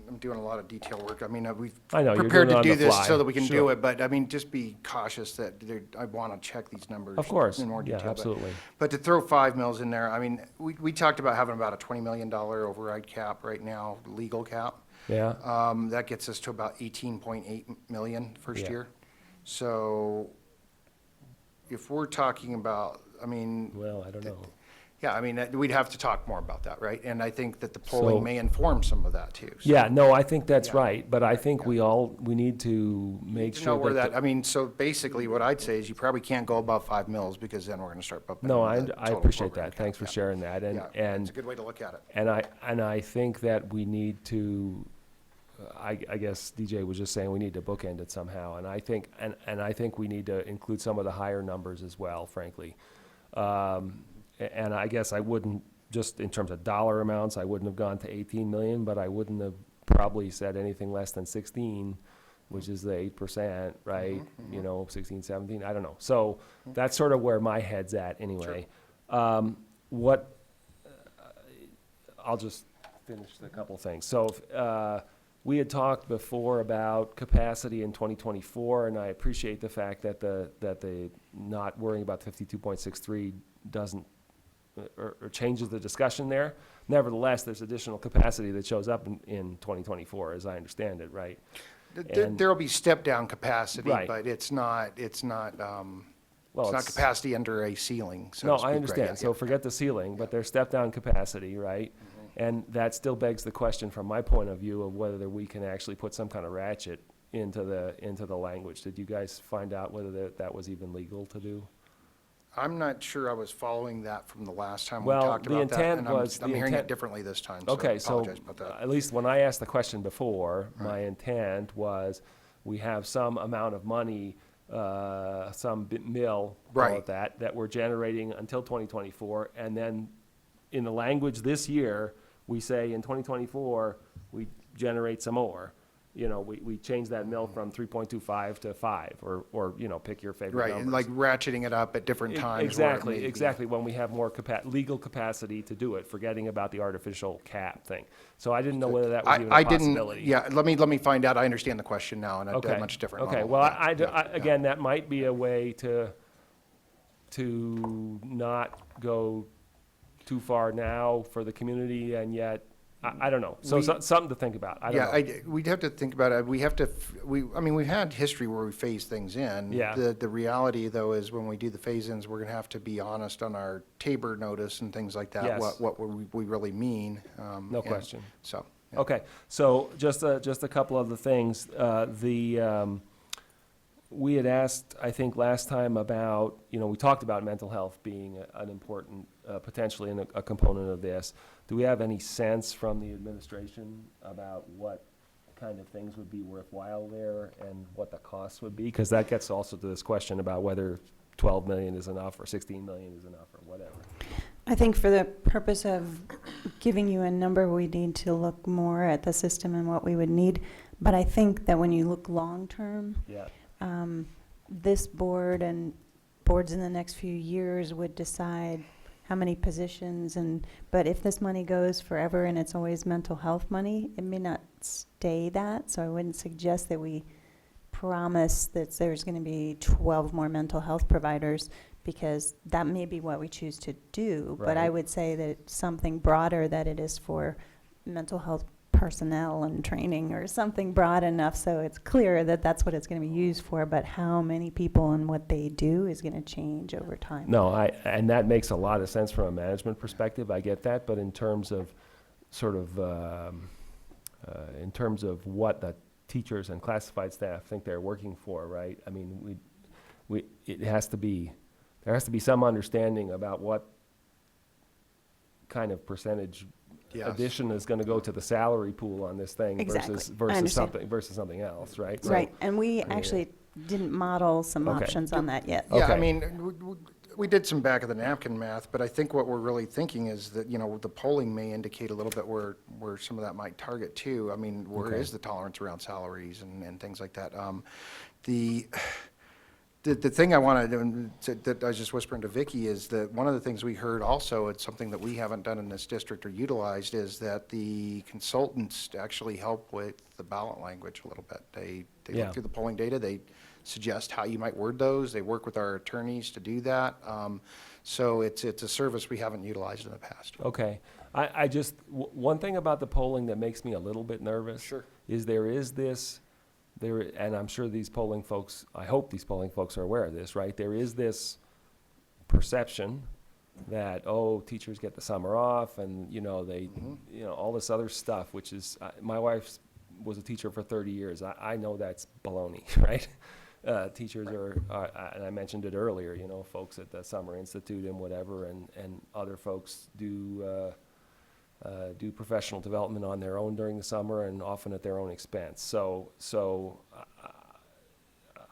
I'm doing a lot of detail work. I mean, we've I know, you're prepared doing it to on do the this fly. so that we can do Sure. it, but I mean, just be cautious that I want to check these numbers. Of course, in more yeah, detail. But- absolutely. But to throw 5 mils in there, I mean, we talked about having about a $20 million override cap right now, legal cap. Yeah, That gets us to about 18.8 million first Yeah. year. So if we're talking about, I mean, well, I don't know. yeah, I mean, we'd have to talk more about that, right? And I think that the So- polling may inform some of that too. So Yeah, no, I think that's Yeah. right, but I think we need to we make need to sure know where that. that, I mean, so basically what I'd say is you probably can't go above 5 mils because then we're going to start bumping. No, the I total appreciate program that. Thanks for cap. sharing that. Yeah, And it's a good way to look at it. And I think that we need to, I guess DJ was just saying we need to bookend it somehow. And I think, and I think we need to include some of the higher numbers as well, frankly. And I guess I wouldn't, just in terms of dollar amounts, I wouldn't have gone to 18 million, but I wouldn't have probably said anything less than 16, which is the 8%, right? 16, 17, I don't know. So that's sort of where my head's at anyway. I'll just finish a couple things. So we had talked before about capacity in 2024, and I appreciate the fact that the not worrying about 52.63 doesn't or changes the discussion there. Nevertheless, there's additional capacity that shows up in 2024, as I understand it, right? And- There'll be step-down capacity, Right. but it's not Well, capacity under a ceiling, so No, to speak, I right? understand. Yeah, So yeah. forget the ceiling, but there's step-down capacity, right? And that still begs the question from my point of view of whether we can actually put some kind of ratchet into the language. Did you guys find out whether that was even legal to do? I'm not sure I was following that from the last time we Well, talked the about that. intent and was- I'm the hearing it intent- differently this time, so I Okay, so apologize about that. at least when I asked the question before, my intent was we have some amount of money, mill, call Right. it that we're generating until 2024, and then in the language this year, we say in 2024, we generate some more. we change that mill from 3.25 to 5, or pick your favorite Right, numbers. and like ratcheting it up at different times. where it Exactly, may be. exactly, when we have more legal capacity to do it, forgetting about the artificial cap thing. So I didn't know whether that was even a I didn't, possibility. yeah, let me find out. I understand the question now on a Okay. much different Okay, level. well, Yeah, again, that might be a way to not go too far now for the community, and yet, I don't know. So, something to think about. I don't know. We'd have to think about it. We have to, we've had history where we phase things in. Yeah. The reality, though, is when we do the phase-ins, we're gonna have to be honest on our Tabor notice and things like that, Yes. what we really mean. No and question. So, yeah. Okay, so just a couple of the things. We had asked, I think, last time about, we talked about mental health being an important, potentially a component of this. Do we have any sense from the administration about what kind of things would be worthwhile there and what the costs would be? Because that gets also to this question about whether 12 million is enough or 16 million is enough or whatever. I think for the purpose of giving you a number, we need to look more at the system and what we would need. But I think that when you look long-term, Yeah. this board and boards in the next few years would decide how many positions, but if this money goes forever and it's always mental health money, it may not stay that. So I wouldn't suggest that we promise that there's going to be 12 more mental health providers, because that may be what we choose to do. But I Right. would say that it's something broader, that it is for mental health personnel and training, or something broad enough so it's clear that that's what it's going to be used for, but how many people and what they do is going to change over time. No, and that makes a lot of sense from a management perspective. I get that, but in terms of in terms of what the teachers and classified staff think they're working for, right? I mean, there has to be some understanding about what kind of percentage Yes. addition is going to go to the salary pool on this thing Exactly. versus I understand. something else, right? So- Right, and we yeah. actually didn't model some Okay. options on that yet. Yeah, I Okay. mean, we did some back of the napkin math, but I think what we're really thinking is that, the polling may indicate a little bit where some of that might target too. I mean, where Okay. is the tolerance around salaries and things like that? The thing I wanted that I was just whispering to Vicki is that one of the things we heard also, it's something that we haven't done in this district or utilized, is that the consultants actually help with the ballot language a little bit. They Yeah. look through the polling data, they suggest how you might word those, they work with our attorneys to do that. So it's a service we haven't utilized in the past. Okay. I just, one thing about the polling that makes me a little bit nervous. Sure. Is and I'm sure these polling folks, I hope these polling folks are aware of this, right? There is this perception that, teachers get the summer off and, they, all this other stuff, which is, my wife was a teacher for 30 years. I know that's baloney, right? Teachers are, and I mentioned it earlier, folks at the Summer Institute and whatever, and other folks do professional development on their own during the summer and often at their own expense. So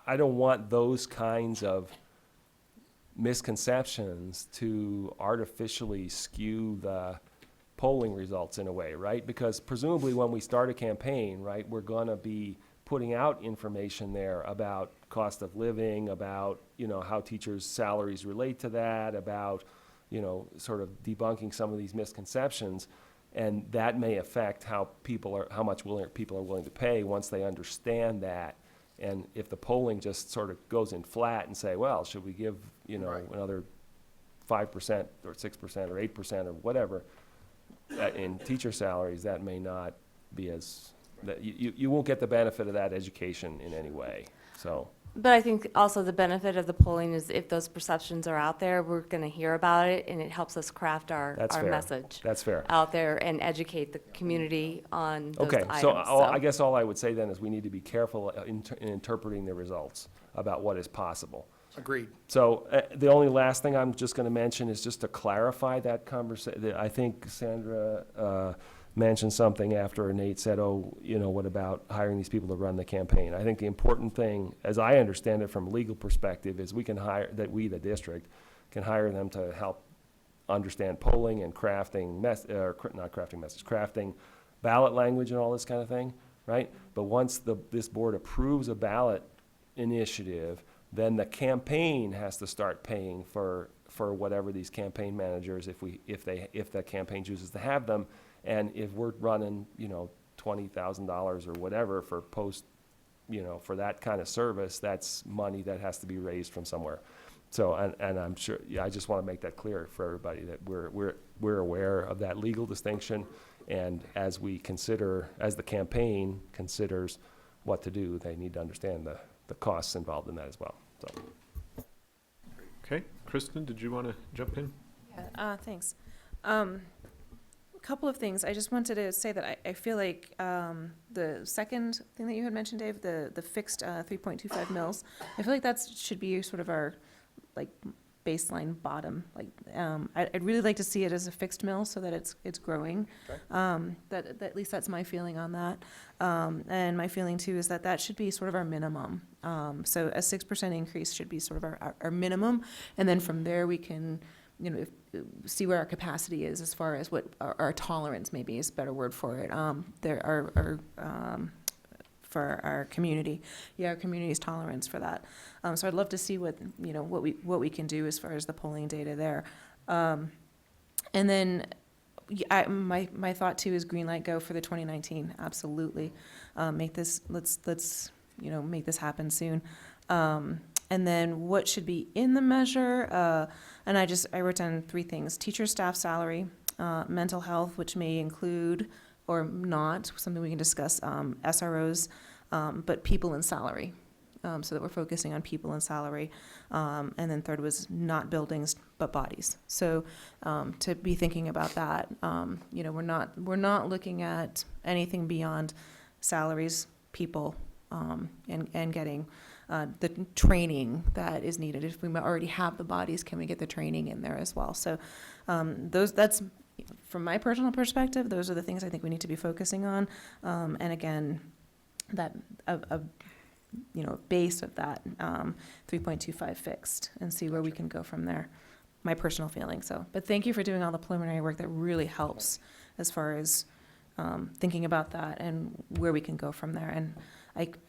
I don't want those kinds of misconceptions to artificially skew the polling results in a way, right? Because presumably when we start a campaign, right, we're going to be putting out information there about cost of living, about, how teachers' salaries relate to that, about, sort of debunking some of these misconceptions. And that may affect how much people are willing to pay once they understand that. And if the polling just sort of goes in flat and say, well, should we give, Right. another 5% or 6% or 8% or whatever in teacher salaries, that may not be you won't get the benefit of that education in any way, so. But I think also the benefit of the polling is if those perceptions are out there, we're going to hear about it, and it helps us craft our That's fair. message That's fair. out there and educate the community on those Okay, items. so I guess all I would say then is we need to be careful in interpreting the results about what is possible. Agreed. So the only last thing I'm just going to mention is just to clarify that conversation. I think Sandra mentioned something after Nate said, what about hiring these people to run the campaign? I think the important thing, as I understand it from a legal perspective, is we, the district, can hire them to help understand polling and crafting, crafting ballot language and all this kind of thing. right? But once this board approves a ballot initiative, then the campaign has to start paying for whatever these campaign managers, if the campaign chooses to have them. And if we're running, $20,000 or whatever for for that kind of service, that's money that has to be raised from somewhere. So, and I'm sure, I just want to make that clear for everybody that we're aware of that legal distinction. And as the campaign considers what to do, they need to understand the costs involved in that as well, so. Okay, Kristen, did you want to jump in? Yeah, thanks. A couple of things. I just wanted to say that I feel like the second thing that you had mentioned, Dave, the fixed 3.25 mils, I feel like that should be sort of our baseline bottom. I'd really like to see it as a fixed mill so that it's growing. That at least that's my feeling on that. And my feeling too is that should be sort of our minimum. So a 6% increase should be sort of our minimum, and then from there we can see where our capacity is as far as what our tolerance maybe is a better word for it. For our community, our community's tolerance for that. So I'd love to see what we can do as far as the polling data there. And then my thought too is green light go for the 2019. Absolutely, let's make this happen soon. And then what should be in the measure? And I wrote down 3 things: teacher staff salary, mental health, which may include or not, something we can discuss, SROs, but people and salary, so that we're focusing on people and salary. And then third was not buildings, but bodies. So to be thinking about that, we're not looking at anything beyond salaries, people, and getting the training that is needed. If we already have the bodies, can we get the training in there as well? So that's, from my personal perspective, those are the things I think we need to be focusing on. And again, that a base of that 3.25 fixed, and see where we can go from there. My personal feeling. So, but thank you for doing all the preliminary work. That really helps as far as thinking about that and where we can go from there. And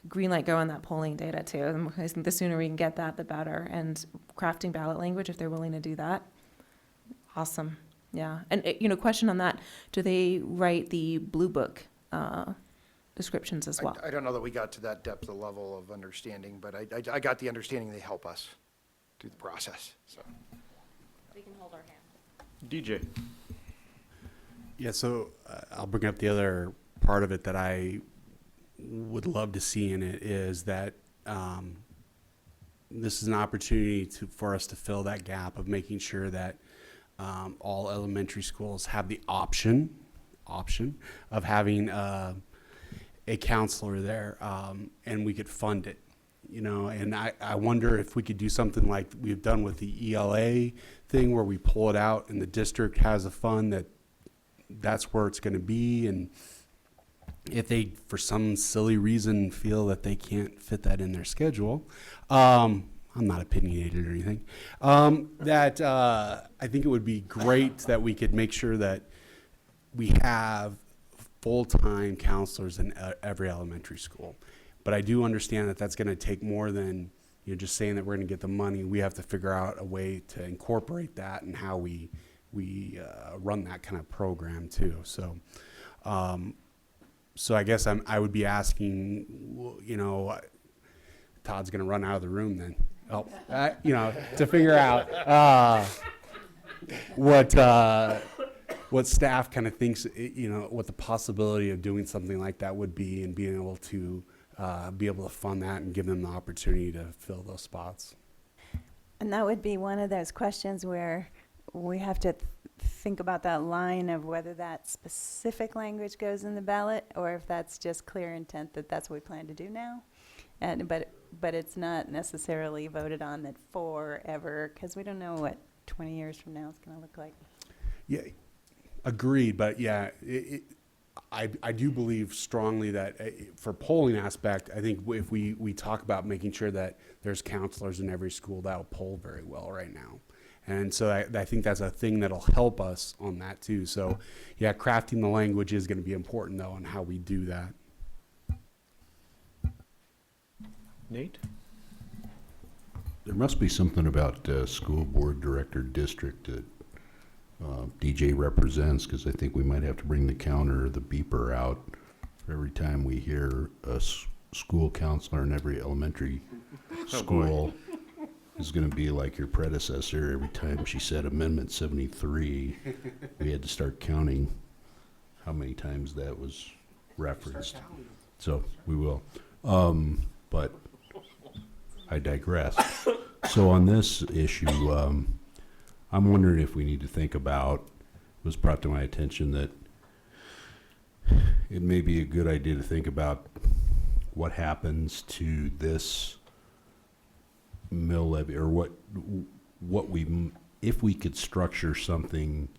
green light go on that polling data too. I think the sooner we can get that, the better. And crafting ballot language, if they're willing to do that, awesome. Yeah. And question on that: do they write the blue book descriptions as well? I don't know that we got to that depth of level of understanding, but I got the understanding they help us through the process. So We can hold our hand. DJ. Yeah, so I'll bring up the other part of it that I would love to see in it is that this is an opportunity for us to fill that gap of making sure that all elementary schools have the option of having a counselor there, and we could fund it, and I wonder if we could do something like we've done with the ELA thing, where we pull it out and the district has a fund that's where it's going to be. And if they, for some silly reason, feel that they can't fit that in their schedule, I'm not opinionated or anything, that I think it would be great that we could make sure that we have full-time counselors in every elementary school. But I do understand that that's going to take more than just saying that we're going to get the money. We have to figure out a way to incorporate that and how we run that kind of program too. So, so I guess I would be asking, Todd's going to run out of the room then. To figure out what staff kind of thinks, what the possibility of doing something like that would be, and being able to fund that and give them the opportunity to fill those spots. And that would be one of those questions where we have to think about that line of whether that specific language goes in the ballot or if that's just clear intent that that's what we plan to do now. But it's not necessarily voted on that forever, because we don't know what 20 years from now is going to look like. Yeah, agreed. But yeah, I do believe strongly that for polling aspect, I think if we talk about making sure that there's counselors in every school, that will poll very well right now. And so I think that's a thing that'll help us on that too. So yeah, crafting the language is going to be important though, on how we do that. Nate? There must be something about school board director district that DJ represents, because I think we might have to bring the counter or the beeper out for every time we hear a school counselor in every elementary school is going to be like your predecessor. Every time she said Amendment 73, we had to start counting how many times that was referenced. So we will. But I digress. So on this issue, I'm wondering if we need to think about, it was brought to my attention that it may be a good idea to think about what happens to this mill levy, or what we, if we could structure something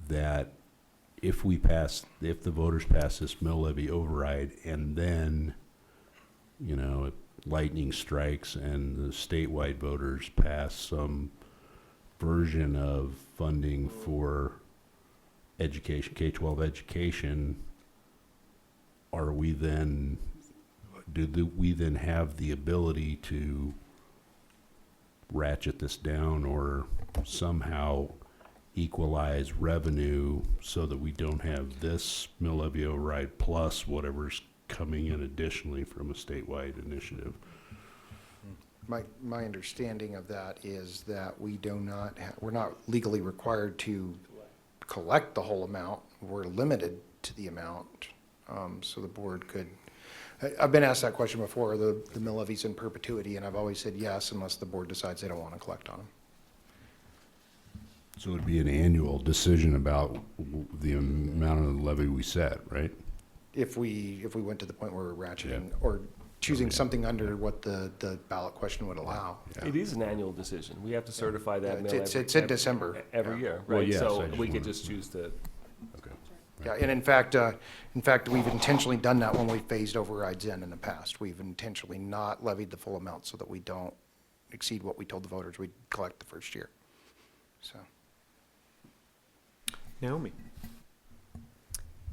that if the voters pass this mill levy override, and then, you know, lightning strikes and the statewide voters pass some version of funding for education, K-12 education, are we then, we then have the ability to ratchet this down or somehow equalize revenue so that we don't have this mill levy override plus whatever's coming in additionally from a statewide initiative? My understanding of that is that we do not, we're not legally required to collect the whole amount. We're limited to the amount. So the board could, I've been asked that question before, the mill levy's in perpetuity, and I've always said yes, unless the board decides they don't want to collect on them. So it'd be an annual decision about the amount of the levy we set, right? If we went to the point where we're ratcheting or choosing something under what the ballot question would allow. It is an annual decision. We have to certify that mill It's in December. every year, Well, right? yes, I So just we could wanted just choose to, Okay. Yeah, and in fact, we've intentionally done that when we phased overrides in the past. We've intentionally not levied the full amount so that we don't exceed what we told the voters we'd collect the first year. So. Naomi?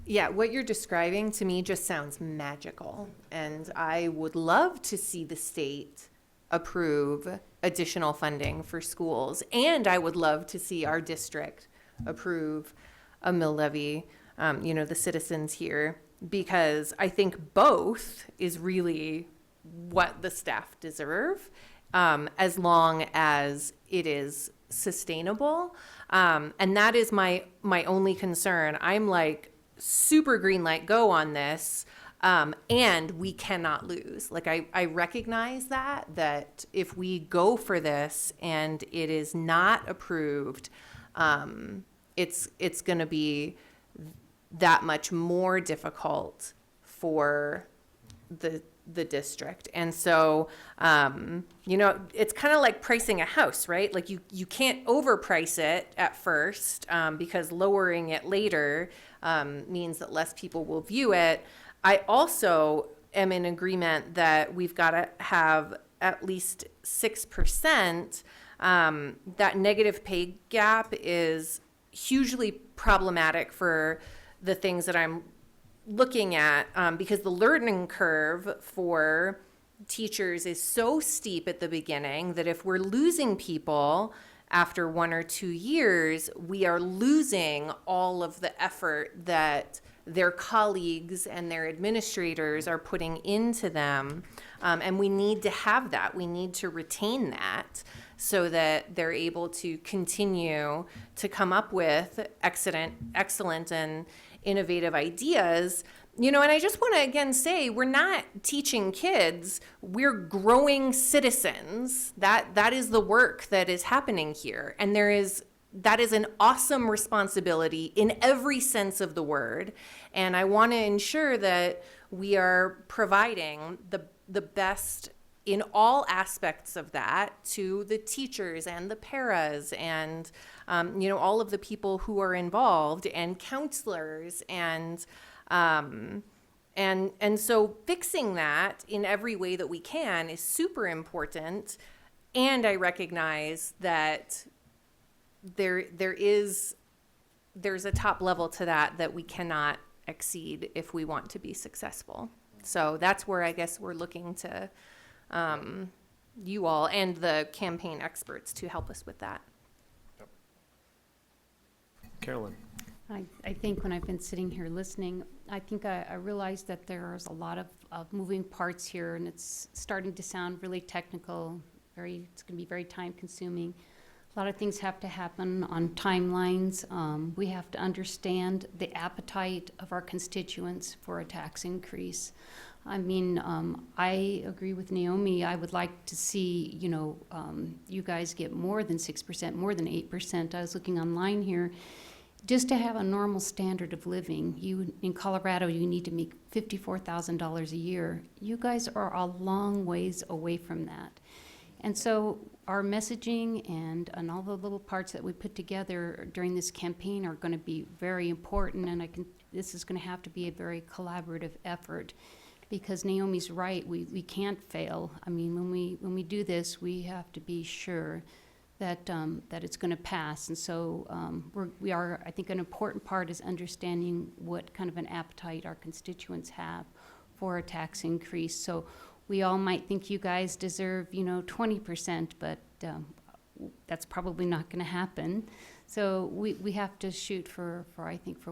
Yeah, what you're describing to me just sounds magical. And I would love to see the state approve additional funding for schools. And I would love to see our district approve a mill levy, the citizens here, because I think both is really what the staff deserve, as long as it is sustainable. And that is my only concern. I'm like, super green light go on this, and we cannot lose. Like I recognize that if we go for this and it is not approved, it's going to be that much more difficult for the district. And so, it's kind of like pricing a house, right? Like you can't overprice it at first, because lowering it later means that less people will view it. I also am in agreement that we've got to have at least 6%. That negative pay gap is hugely problematic for the things that I'm looking at, because the learning curve for teachers is so steep at the beginning that if we're losing people after 1 or 2 years, we are losing all of the effort that their colleagues and their administrators are putting into them. And we need to have that. We need to retain that so that they're able to continue to come up with excellent and innovative ideas. And I just want to again say, we're not teaching kids, we're growing citizens. That is the work that is happening here. And that is an awesome responsibility in every sense of the word. And I want to ensure that we are providing the best in all aspects of that to the teachers and the paras and, all of the people who are involved and counselors and so fixing that in every way that we can is super important. And I recognize that there's a top level to that we cannot exceed if we want to be successful. So that's where I guess we're looking to you all and the campaign experts to help us with that. Carolyn? I think when I've been sitting here listening, I think I realized that there's a lot of moving parts here, and it's starting to sound really technical, it's gonna be very time consuming. A lot of things have to happen on timelines. We have to understand the appetite of our constituents for a tax increase. I mean, I agree with Naomi. I would like to see, you guys get more than 6%, more than 8%. I was looking online here. Just to have a normal standard of living, in Colorado, you need to make $54,000 a year. You guys are a long ways away from that. And so our messaging and all the little parts that we put together during this campaign are going to be very important, and this is going to have to be a very collaborative effort, because Naomi's right, we can't fail. I mean, when we do this, we have to be sure that it's going to pass. And so I think an important part is understanding what kind of an appetite our constituents have for a tax increase. So we all might think you guys deserve, 20%, but that's probably not going to happen. So we have to shoot for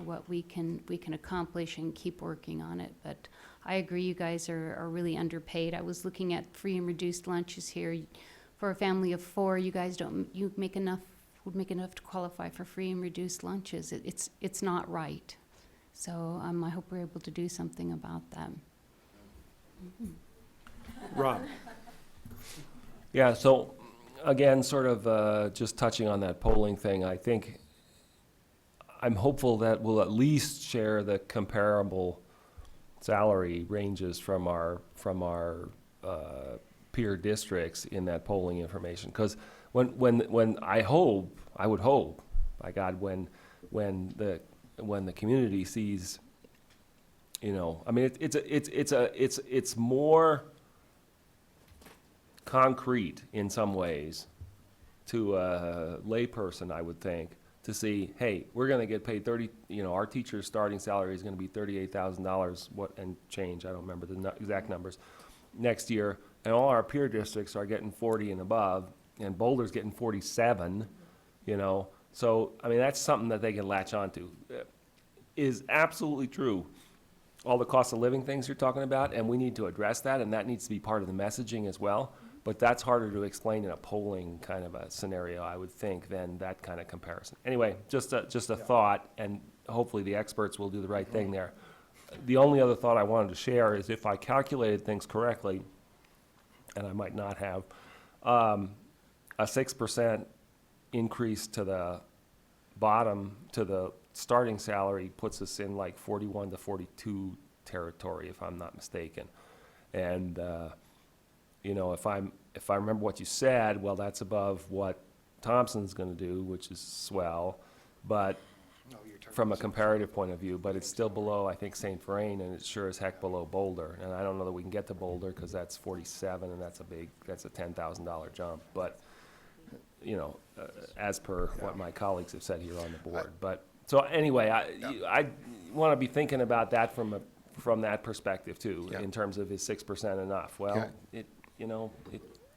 what we can accomplish and keep working on it. But I agree, you guys are really underpaid. I was looking at free and reduced lunches here. For a family of 4, you guys would make enough to qualify for free and reduced lunches. It's not right. So I hope we're able to do something about that. Rob? Yeah, so again, sort of just touching on that polling thing, I think I'm hopeful that we'll at least share the comparable salary ranges from our peer districts in that polling information. Because when I would hope, by God, when the community sees, I mean, it's more concrete in some ways to a layperson, I would think, to see, hey, we're going to get paid our teacher's starting salary is going to be $38,000, what and change, I don't remember the exact numbers, next year, and all our peer districts are getting 40 and above, and Boulder's getting 47, So, I mean, that's something that they can latch onto. Is absolutely true. All the cost of living things you're talking about, and we need to address that, and that needs to be part of the messaging as well. But that's harder to explain in a polling kind of a scenario, I would think, than that kind of comparison. Anyway, just a thought, and hopefully the experts will do the right thing there. The only other thought I wanted to share is if I calculated things correctly, and I might not have, a 6% increase to the bottom, to the starting salary puts us in like 41 to 42 territory, if I'm not mistaken. And, if I remember what you said, well, that's above what Thompson's gonna do, which is swell, but from a comparative point of view, but it's still below, I think, St. Vrain, and it's sure as heck below Boulder. And I don't know that we can get to Boulder, because that's 47, and that's a $10,000 jump. But, as per what my colleagues have said here on the board. But, so anyway, I want to be thinking about that from that perspective too, in terms of is 6% enough? Well, it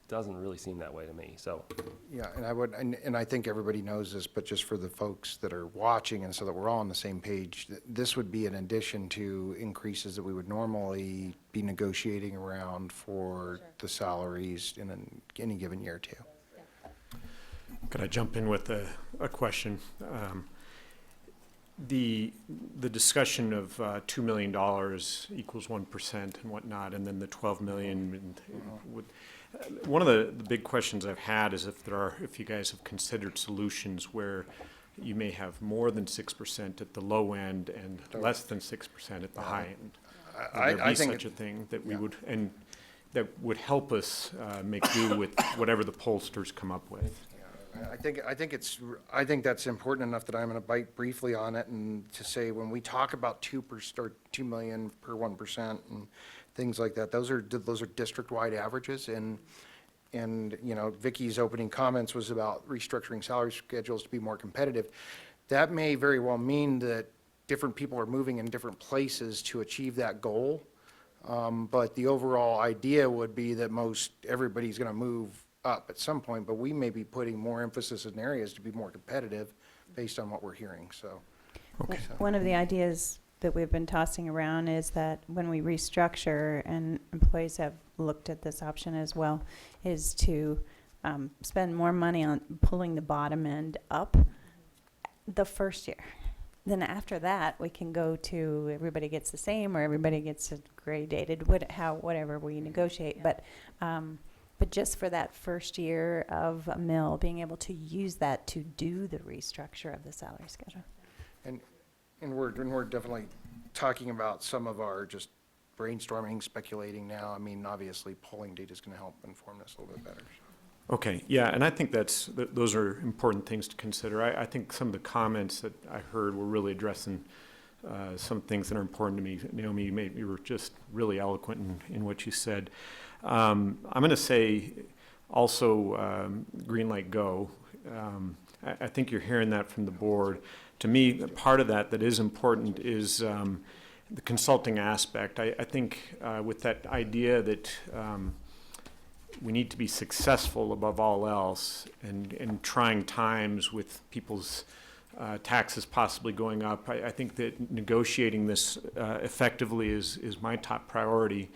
doesn't really seem that way to me, so. Yeah, and I think everybody knows this, but just for the folks that are watching, and so that we're all on the same page, this would be in addition to increases that we would normally be negotiating around for the salaries in any given year too. Could I jump in with a question? The discussion of $2 million equals 1% and whatnot, and then the 12 million. One of the big questions I've had is if you guys have considered solutions where you may have more than 6% at the low end and less than 6% at the high end. Would there be such a thing that we would, and that would help us make do with whatever the pollsters come up with? I think that's important enough that I'm going to bite briefly on it and to say when we talk about 2 million per 1% and things like that, those are district-wide averages. And Vicky's opening comments was about restructuring salary schedules to be more competitive. That may very well mean that different people are moving in different places to achieve that goal. But the overall idea would be that everybody's going to move up at some point, but we may be putting more emphasis in areas to be more competitive based on what we're hearing, so. One of the ideas that we've been tossing around is that when we restructure, and employees have looked at this option as well, is to spend more money on pulling the bottom end up the first year. Then after that, we can go to everybody gets the same or everybody gets a gradated, whatever we negotiate. But just for that first year of a mill, being able to use that to do the restructure of the salary schedule. And we're definitely talking about some of our just brainstorming, speculating now. I mean, obviously, polling data is going to help inform this a little bit better. Okay, yeah, and I think those are important things to consider. I think some of the comments that I heard were really addressing some things that are important to me. Naomi, you were just really eloquent in what you said. I'm going to say also green light go. I think you're hearing that from the board. To me, part of that is important is the consulting aspect. I think with that idea that we need to be successful above all else, and trying times with people's taxes possibly going up, I think that negotiating this effectively is my top priority.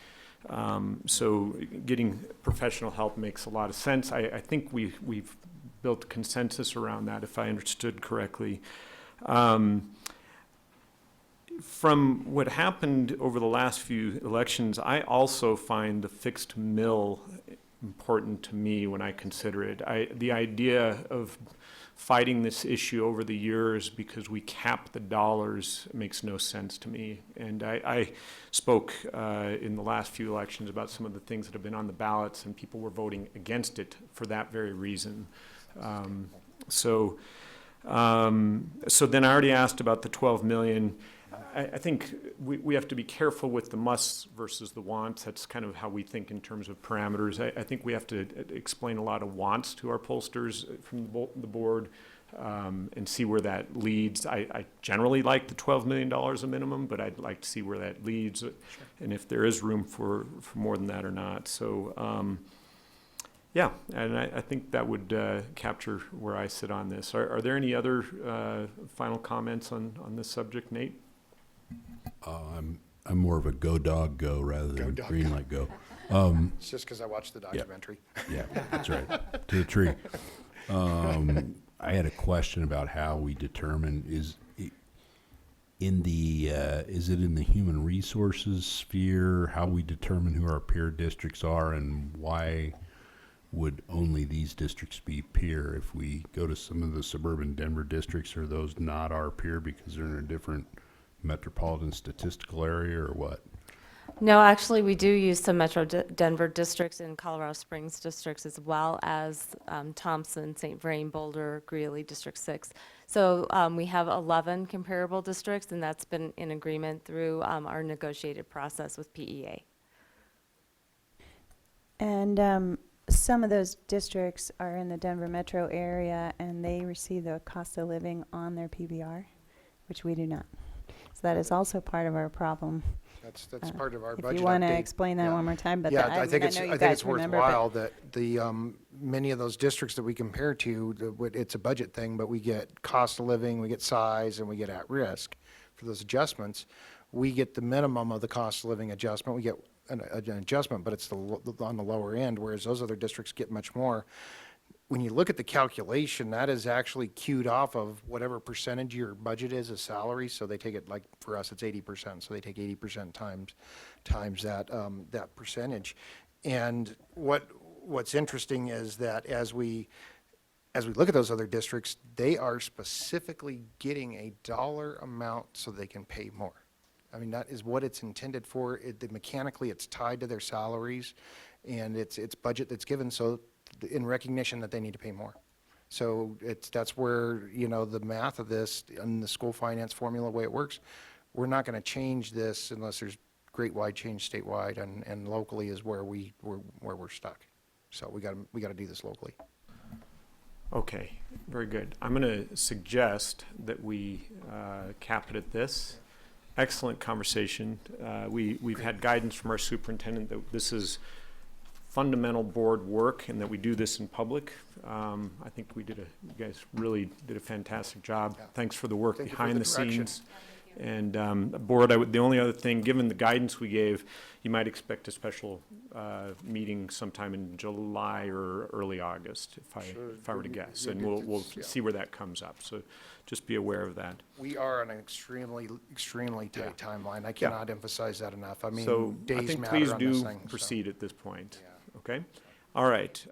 So getting professional help makes a lot of sense. I think we've built consensus around that, if I understood correctly. From what happened over the last few elections, I also find the fixed mill important to me when I consider it. The idea of fighting this issue over the years because we cap the dollars makes no sense to me. And I spoke in the last few elections about some of the things that have been on the ballots, and people were voting against it for that very reason. So then I already asked about the 12 million. I think we have to be careful with the musts versus the wants. That's kind of how we think in terms of parameters. I think we have to explain a lot of wants to our pollsters from the board and see where that leads. I generally like the $12 million a minimum, but I'd like to see where that leads, and if there is room for more than that or not. So yeah, and I think that would capture where I sit on this. Are there any other final comments on this subject, Nate? I'm more of a go dog go rather than green light go. It's just because I watched the documentary. Yeah, that's right. To the tree. I had a question about how we determine is it in the human resources sphere, how we determine who our peer districts are, and why would only these districts be peer? If we go to some of the suburban Denver districts, are those not our peer because they're in a different metropolitan statistical area, or what? No, actually, we do use some Metro Denver districts and Colorado Springs districts, as well as Thompson, St. Vrain, Boulder, Greeley, District 6. So we have 11 comparable districts, and that's been in agreement through our negotiated process with PEA. And some of those districts are in the Denver metro area, and they receive the cost of living on their PBR, which we do not. So that is also part of our problem. That's part of our budget update. If you want to explain that one more time, but Yeah, I think know you it's guys remember, worthwhile that the many of those districts that we compare to, it's a budget thing, but we get cost of living, we get size, and we get at risk for those adjustments. We get the minimum of the cost of living adjustment. We get an adjustment, but it's on the lower end, whereas those other districts get much more. When you look at the calculation, that is actually queued off of whatever percentage your budget is as salary. So they take it, like for us, it's 80%. So they take 80% times that percentage. And what's interesting is that as we look at those other districts, they are specifically getting a dollar amount so they can pay more. I mean, that is what it's intended for. Mechanically, it's tied to their salaries, and it's budget that's given so in recognition that they need to pay more. So that's where, the math of this and the school finance formula, the way it works, we're not going to change this unless there's great wide change statewide, and locally is where we're stuck. So we got to do this locally. Okay, very good. I'm going to suggest that we cap it at this. excellent conversation. We've had guidance from our superintendent that this is fundamental board work and that we do this in public. I think you guys really did a fantastic job. Yeah. Thanks for the work Thank you for behind the the direction. scenes. And board, the only other thing, given the guidance we gave, you might expect a special meeting sometime in July or early August, if I were to guess. And we'll Yeah. see where that comes up. So just be aware of that. We are on an extremely tight timeline. I cannot emphasize that enough. I So mean, I days think matter please on this do thing. so. proceed at this point. Yeah. Okay? All right.